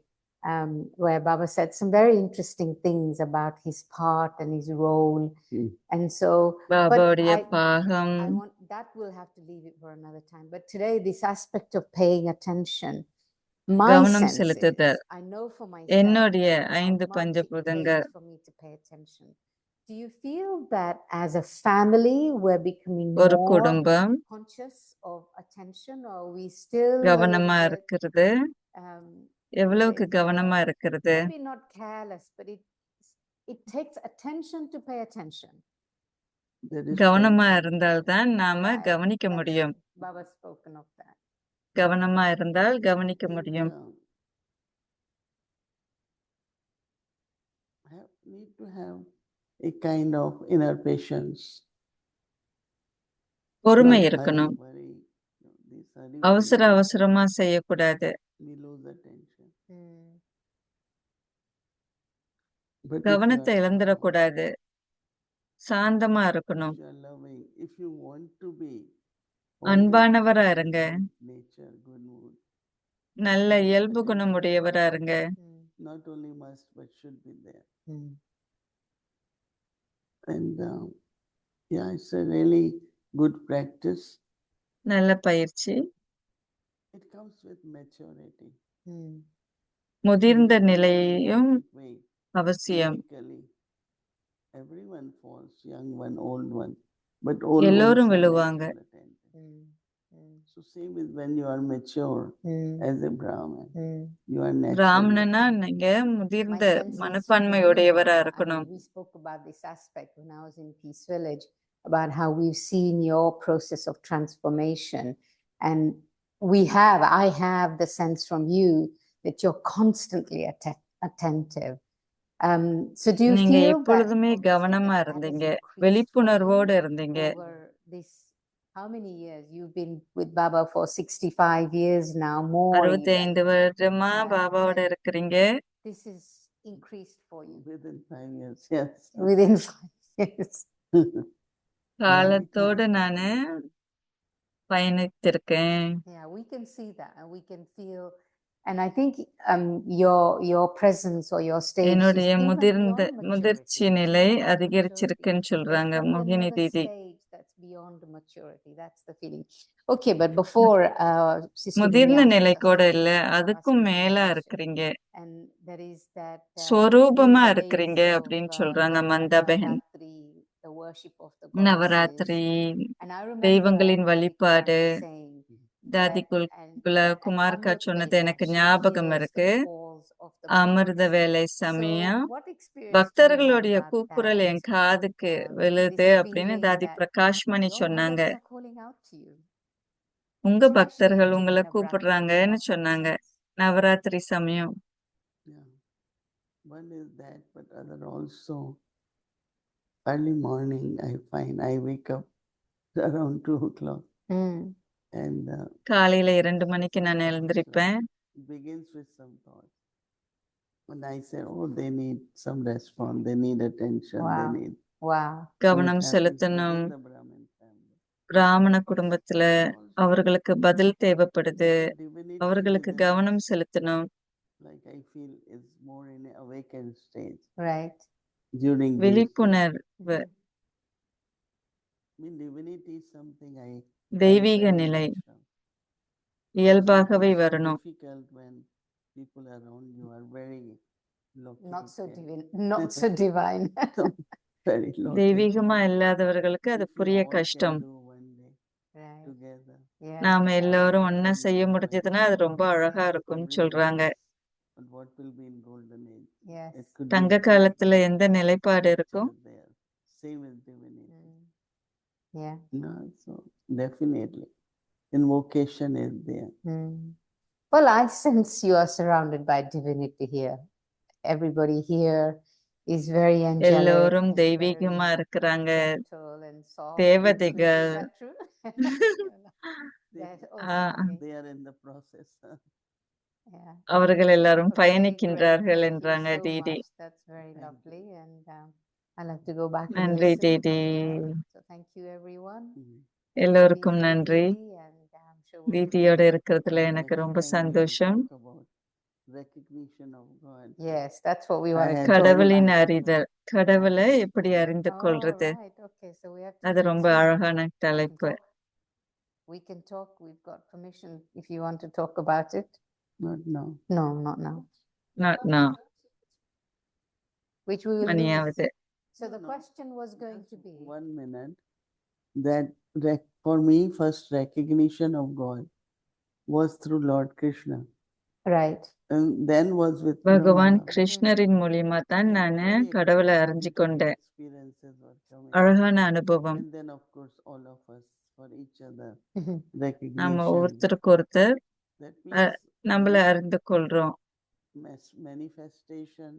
where Baba said some very interesting things about his part and his role. And so, but பாபாவுடைய பாகம். I want that we'll have to leave it for another time. But today, this aspect of paying attention, my கவனம் sense is, செலுத்துதல். I know for myself, என்னுடைய how 5 much it பஞ்சபூதங்கள். takes for me to pay attention. Do you feel that as a family, we're becoming ஒரு more குடும்பம் conscious of attention, or we still a கவனமா little bit, இருக்கிறது. எவ்வளவுக்கு with, கவனமா இருக்கிறது? maybe not careless, but it takes attention to pay attention. There is கவனமா tension. இருந்தால்தான் நாம Right. கவனிக்க That's முடியும். Baba spoken of that. கவனமா இருந்தால் கவனிக்க think, முடியும். Need to have a kind of inner patience. பொறுமை Not இருக்கணும். hurry. This hurry அவசர worry, அவசரமா செய்யக்கூடாது. we lose attention. Mm. But if you are கவனத்தை calm, இழந்துடக்கூடாது. சாந்தமா if இருக்கணும். you are loving, if you want to be அன்பானவரா இருங்க. good nature, good mood, நல்ல இயல்பு குணமுடையவரா இருங்க. not only must but should be there. Mm. And yeah, it's a really good practice. நல்ல பயிற்சி. It comes with maturity. Mm. முதிர்ந்த Not in a நிலையும் dramatic way. அவசியம். Physically, everyone falls, young one, old one, but old ones எல்லோரும் are விழுவாங்க. natural attentive. Mm. Mm. So same with when you are mature Mm. as a Brahmin, Mm. you are natural. பிராமணனா நீங்க My முதிர்ந்த sense is மனப்பான்மையுடையவரா இருக்கணும். we spoke about this aspect when I was in Peace Village, about how we've seen your process of transformation, and I have the sense from you that you're constantly attentive. So do you நீங்க feel that எப்பொழுதுமே obviously கவனமா that has இருந்தீங்க. increased for you விழிப்புணர்வோடு இருந்தீங்க. over this, how many years? You've been with Baba for 65 years now, more even. 65 வருடமா பாபாவோட இருக்கிறீங்க. This is increased for you Within 5 years, yes. within 5 years. காலத்தோடு நானு பயணித்திருக்கேன். Yeah, we can see that, and we can feel, and I think your presence or your stage is என்னுடைய even முதிர்ந்த beyond முதிர்ச்சி maturity. It's நிலை not about maturity. அதிகரிச்சிருக்குன்னு It's சொல்றாங்க probably மோகினி another Didi. stage that's beyond maturity. That's the feeling. Okay, but before Sister Bhumi முதிர்ந்த நிலை answers கூட us, இல்ல, I'll ask அதுக்கும் another மேல question. இருக்கிறீங்க. And there is that ஸ்வரூபமா in the இருக்கிறீங்க days of அப்படின்னு சொல்றாங்க மந்தா பெஹன். Navratri, the worship of the goddesses. Navaratri, And I remember தெய்வங்களின் Dadi வழிபாடு, saying தாதி that, குமார்கா சொன்னது எனக்கு ஞாபகம் இருக்கு. of the அமிர்த monks. வேலை So, சமயம் what experience do you have பக்தர்களுடைய about கூக்குரல் that? என் காதுக்கு விழுது This அப்படின்னு feeling தாதி that பிரகாஷ்மணி your சொன்னாங்க. mothers are calling out to you, உங்க especially பக்தர்கள் during உங்களை Navratri கூப்பிடுறாங்கன்னு months. சொன்னாங்க. நவராத்திரி சமயம். Yeah. One is that, but other also early morning I find I wake up around 2 o'clock Mm. and காலையில 2 மணிக்கு நான் sometimes எழுந்திருப்பேன். it begins with some thoughts. When I say, oh, they need some response, they need attention, they Wow. need. Wow. So it கவனம் happens செலுத்தணும். within the Brahmin family. பிராமண குடும்பத்துல And also, அவர்களுக்கு பதில் தேவைப்படுது. the divinity அவர்களுக்கு within, கவனம் செலுத்தணும். like I feel, is more in an awakened stage Right. during these. விழிப்புணர்வு, I mean, divinity is something I தெய்வீக find very நிலை natural. இயல்பாகவே Sometimes so வரணும். difficult when people around you are very Not so located. divine. Not so divine. Very located. தெய்வீகமா இல்லாதவர்களுக்கு அது If we புரிய all கஷ்டம். can do one day Right. together. Yeah. நாம Yeah. எல்லாரும் ஒன்னா then செய்ய it will முடிஞ்சதுன்னா அது ரொம்ப அழகா இருக்கும்னு bring சொல்றாங்க. peace. But what will be in golden age? Yes. It could தங்க be காலத்துல எந்த நிலைப்பாடு இருக்கும்? nature there. Same as divinity. Mm. Yeah. No, so definitely invocation is there. Mm. Well, I sense you are surrounded by divinity here. Everybody here is very angelic, எல்லோரும் very தெய்வீகமா இருக்கிறாங்க. gentle and soft. தேவதைகள். Is that true? That's ah, also me. They are in the process. Yeah. அவர்கள் எல்லாரும் Okay, great. பயணிக்கின்றார்கள் Thank you என்றாங்க so Didi. much. That's very Thank lovely. And I'll have to go back and நன்றி listen. Didi. So thank you, everyone. Mhm. எல்லோருக்கும் Being with நன்றி. Didi, and I'm sure we'll டிடியோட continue. இருக்கிறதுல எனக்கு Next ரொம்ப time we will சந்தோஷம். talk about recognition of God. Yes, that's what we I wanted had to talk கடவுளின் about. அறிதல், கடவுளை எப்படி அறிந்து Oh, கொள்றது, right. Okay, so we have to அது ரொம்ப continue. அழகான We can தலைப்பு. talk. We can talk. We've got permission if you want to talk about it. Not now. No, not now. Not now. Which we will do. மணியாவது. So the No. question was going to be. 1 minute. That for me, first recognition of God was through Lord Krishna. Right. And then was with பகவான் Brahma. கிருஷ்ணரின் மூலியமா தான் And நானு very கடவுளை அறிஞ்சு beautiful கொண்டேன். experiences were coming. அழகான அனுபவம். And then, of course, all of us for each other Mhm. நம்ம recognition. ஒருத்தருக்கு ஒருத்தர் That means நம்மளை அறிந்து கொள்றோம். manifestation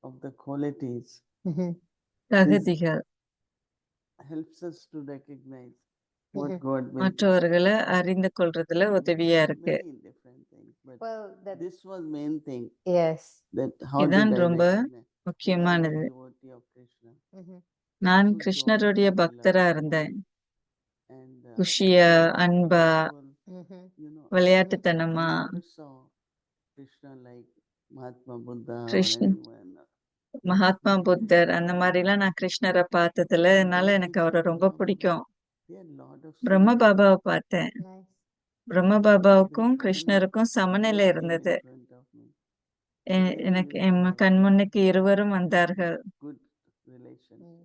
of the qualities Mhm. தகுதிகள் helps us to recognize what Mhm. God will do. மற்றவர்களை அறிந்து கொள்றதுல உதவியா இருக்கு. Many different things, but Well, that this was main thing. yes. That how இதான் did I ரொம்ப recognize? Because I was முக்கியமானது. devotee of Krishna. Mhm. நான் So கிருஷ்ணருடைய joyful, பக்தரா lovable, இருந்தேன். and குஷியா, அன்பா, playful, Mhm. விளையாட்டுத்தனமா. I never saw Krishna like Mahatma Buddha or Krishnan, anyone. Mahatma புத்தர் அந்த மாதிரிலாம் நான் கிருஷ்ணரை பார்த்ததுல, அதனால எனக்கு அவரை ரொம்ப பிடிக்கும். There are lot of பிரம்ம similar- பாபாவை பார்த்தேன். Nice. பிரம்ம பாபாவுக்கும் They கிருஷ்ணருக்கும் stand சமநிலை both இருந்தது. came in front of me. Very எனக்கு என் beautiful. கண் முன்னுக்கு இருவரும் வந்தார்கள். Good relation. Mm.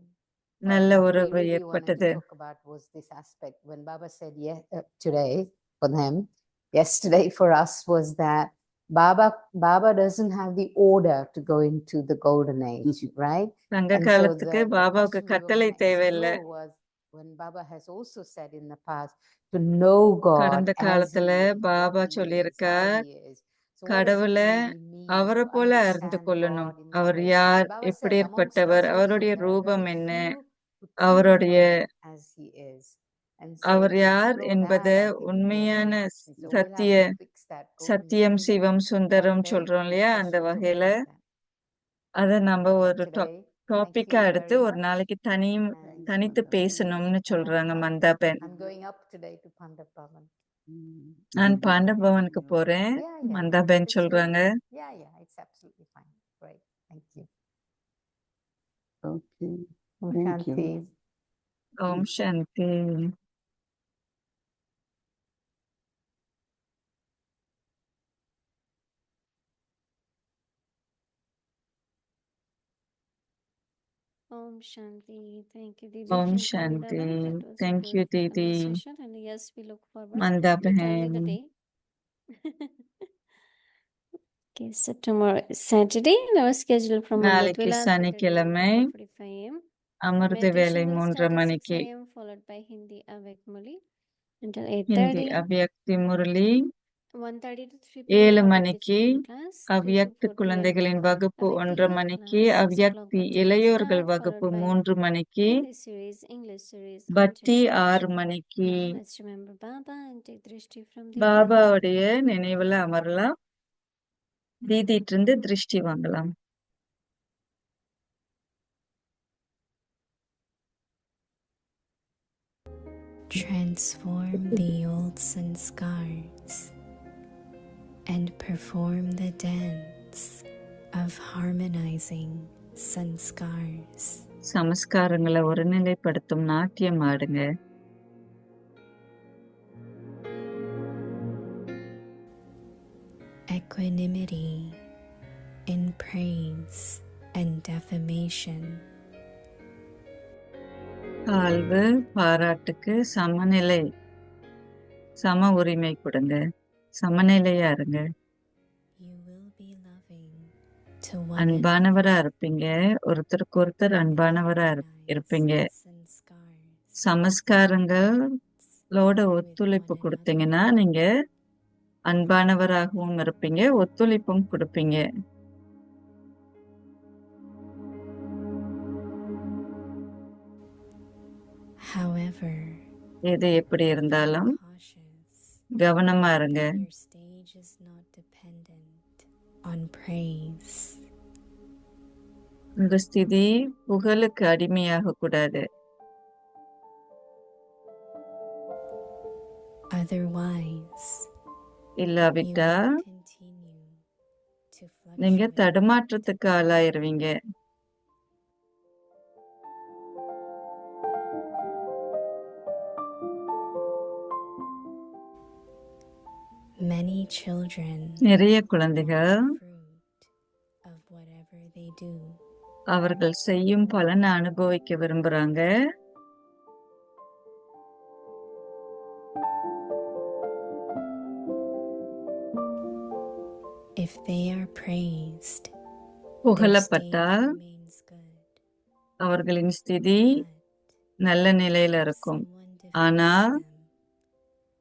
நல்ல What we உறவு really wanted ஏற்பட்டது. to talk about was this aspect when Baba said today for them, yesterday for us was that Baba doesn't have the order to go into the golden age, right? சங்க And so காலத்துக்கு the பாபாவுக்கு question we were கட்டளை gonna தேவையில்லை. explore was when Baba has also said in the past to know God கடந்த as he காலத்துல is, what Baba he is, சொல்லியிருக்கார், how he is. So what does it கடவுளை really mean அவரை to போல அறிந்து understand கொள்ளணும். God in that our way? யார், Baba says amongst எப்படிப்பட்டவர், us also அவருடைய there are ரூபம் very என்ன, few who truly அவருடைய know him as he is. And so our to யார் explore என்பதை that, I think would be a உண்மையான very interesting. So we'll have Sathya to fix that golden சத்தியம் age சிவம் Sundaram one day சொல்றோம் இல்லையா, அந்த discussion to வகையில about that. அதை நம்ம But ஒரு today, thank டாபிக்கா you எடுத்து very ஒரு much. நாளைக்கு And தனித்து Mother. பேசணும்னு சொல்றாங்க மந்தாபென். I'm going up today to Pandap Bhavan. நான் Didi, பாண்டவ் பவனுக்கு போறேன், Yeah, yeah. மந்தாபென் It's சொல்றாங்க. good. Yeah, yeah, it's absolutely fine. Great. Thank you. Okay. Om Thank you. Shanti. Om Shanti. Om Shanti. Thank you, Didi. Om From Shanti. Vrindavan. That was a Thank you, good Didi. session. And yes, we look forward. Manda You tell me the Behan. day. Okay, so tomorrow is Saturday and our schedule from Amrit நாளைக்கு Vela 3:30 சனிக்கிழமை AM to 4:45 AM. அமிர்த வேலை Meditation will 3:30 start at 6 மணிக்கு AM followed by Hindi Avek Muli until Hindi 8:30. அவ்யக்தி Murali 1:30 to 3 PM 7 Avyak மணிக்கு children class. 3 to அவ்யக்தி 4 PM குழந்தைகளின் வகுப்பு Avyak 1:30 youth மணிக்கு class. 6 o'clock அவ்யக்தி Bachcha will இளையோர்கள் start வகுப்பு followed by 3 மணிக்கு Hindi series, English series பக்தி until 6 6. மணிக்கு Let's remember Baba and take drishti from Didi. பாபாவுடைய நினைவுல அமரலாம். தீதிட்டு இருந்து திருஷ்டி வாங்கலாம். Transform the old sanskars and perform the dance of harmonizing sanskars. சமஸ்காரங்களை ஒருநிலைப்படுத்தும் நாட்டியம் ஆடுங்க. Equanimity in praise and defamation. தாழ்வு பாராட்டுக்கு சமநிலை சம உரிமை கொடுங்க. சமநிலையா இருங்க. You will be loving to one another. அன்பானவரா இருப்பீங்க. ஒருத்தருக்கு ஒருத்தர் அன்பானவரா இருப்பீங்க. சமஸ்காரங்களோட ஒத்துழைப்பு கொடுத்தீங்கன்னா நீங்க அன்பானவராகவும் இருப்பீங்க, ஒத்துழைப்பும் கொடுப்பீங்க. However, எது எப்படி இருந்தாலும் be cautious கவனமா இருங்க. that your stage is not dependent on praise. உங்க ஸ்திதி புகழுக்கு அடிமையாக கூடாது. Otherwise, you இல்லாவிட்டா will continue to நீங்க fluctuate. தடுமாற்றத்துக்கு ஆளாயிருவீங்க. Many children நிறைய want குழந்தைகள் the fruit of whatever they do. அவர்கள் செய்யும் பலனை அனுபவிக்க விரும்புறாங்க. If they are praised, their state புகழப்பட்டால் remains good. அவர்களின் ஸ்திதி But நல்ல நிலையில if இருக்கும். someone ஆனா defames them,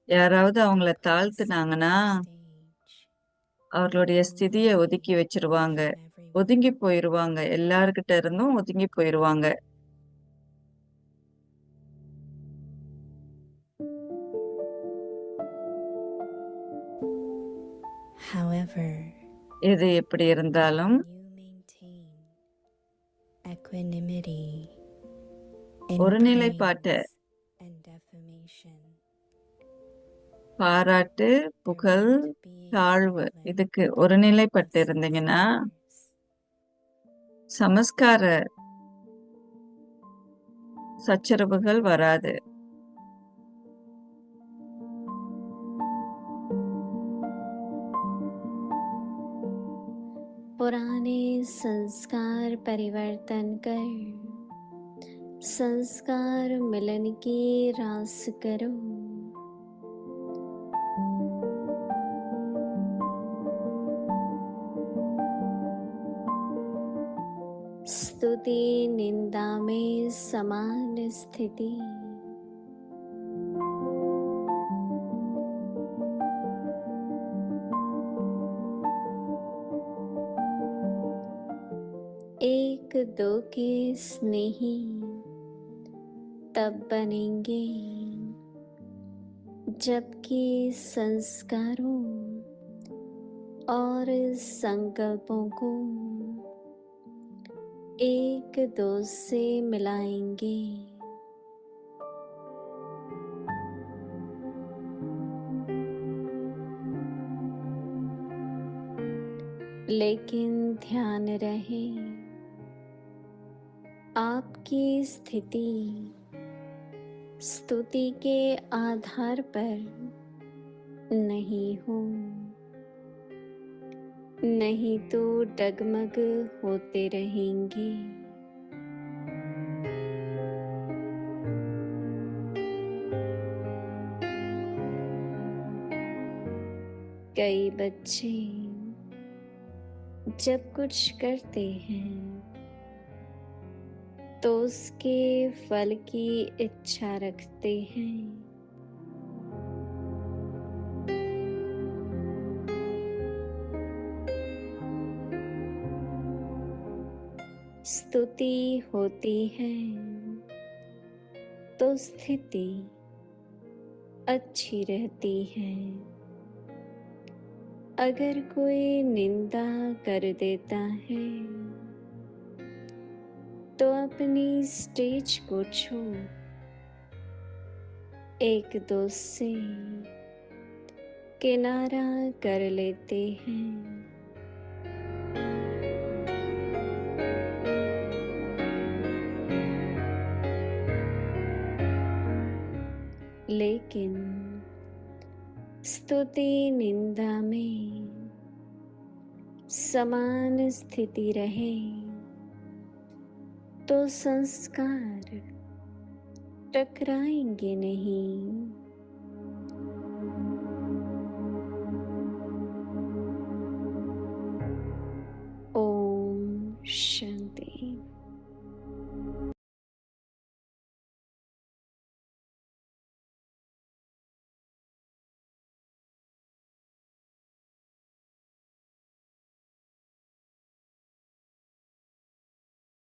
யாராவது they அவங்கள place தாழ்த்துனாங்கன்னா them on stage, அவர்களுடைய removing ஸ்திதியை them ஒதுக்கி வச்சிருவாங்க. from everyone. ஒதுங்கி போயிருவாங்க. எல்லார்கிட்ட இருந்தும் ஒதுங்கி போயிருவாங்க. However, எது எப்படி இருந்தாலும் when you maintain equanimity in ஒருநிலைப்பாட்டை praise and defamation, பாராட்டு there புகழ் won't be a தாழ்வு conflict இதுக்கு of ஒருநிலைப்பட்டு இருந்தீங்கன்னா sanskars. சமஸ்கார சச்சரவுகள் வராது. पुराने संस्कार परिवर्तन कर संस्कार मिलन की रास करो। स्तुति निंदा में समान स्थिति। एक दो के स्नेही तब बनेंगे जबकि संस्कारों और संकल्पों को एक दो से मिलाएंगे। लेकिन ध्यान रहे आपकी स्थिति स्तुति के आधार पर नहीं हो, नहीं तो डगमग होते रहेंगे। कई बच्चे जब कुछ करते हैं तो उसके फल की इच्छा रखते हैं। स्तुति होती है तो स्थिति अच्छी रहती है। अगर कोई निंदा कर देता है तो अपनी स्टेज को छोड़ एक दोस्त से किनारा कर लेते हैं। लेकिन स्तुति निंदा में समान स्थिति रहे तो संस्कार टकराएंगे नहीं। ओम शांति।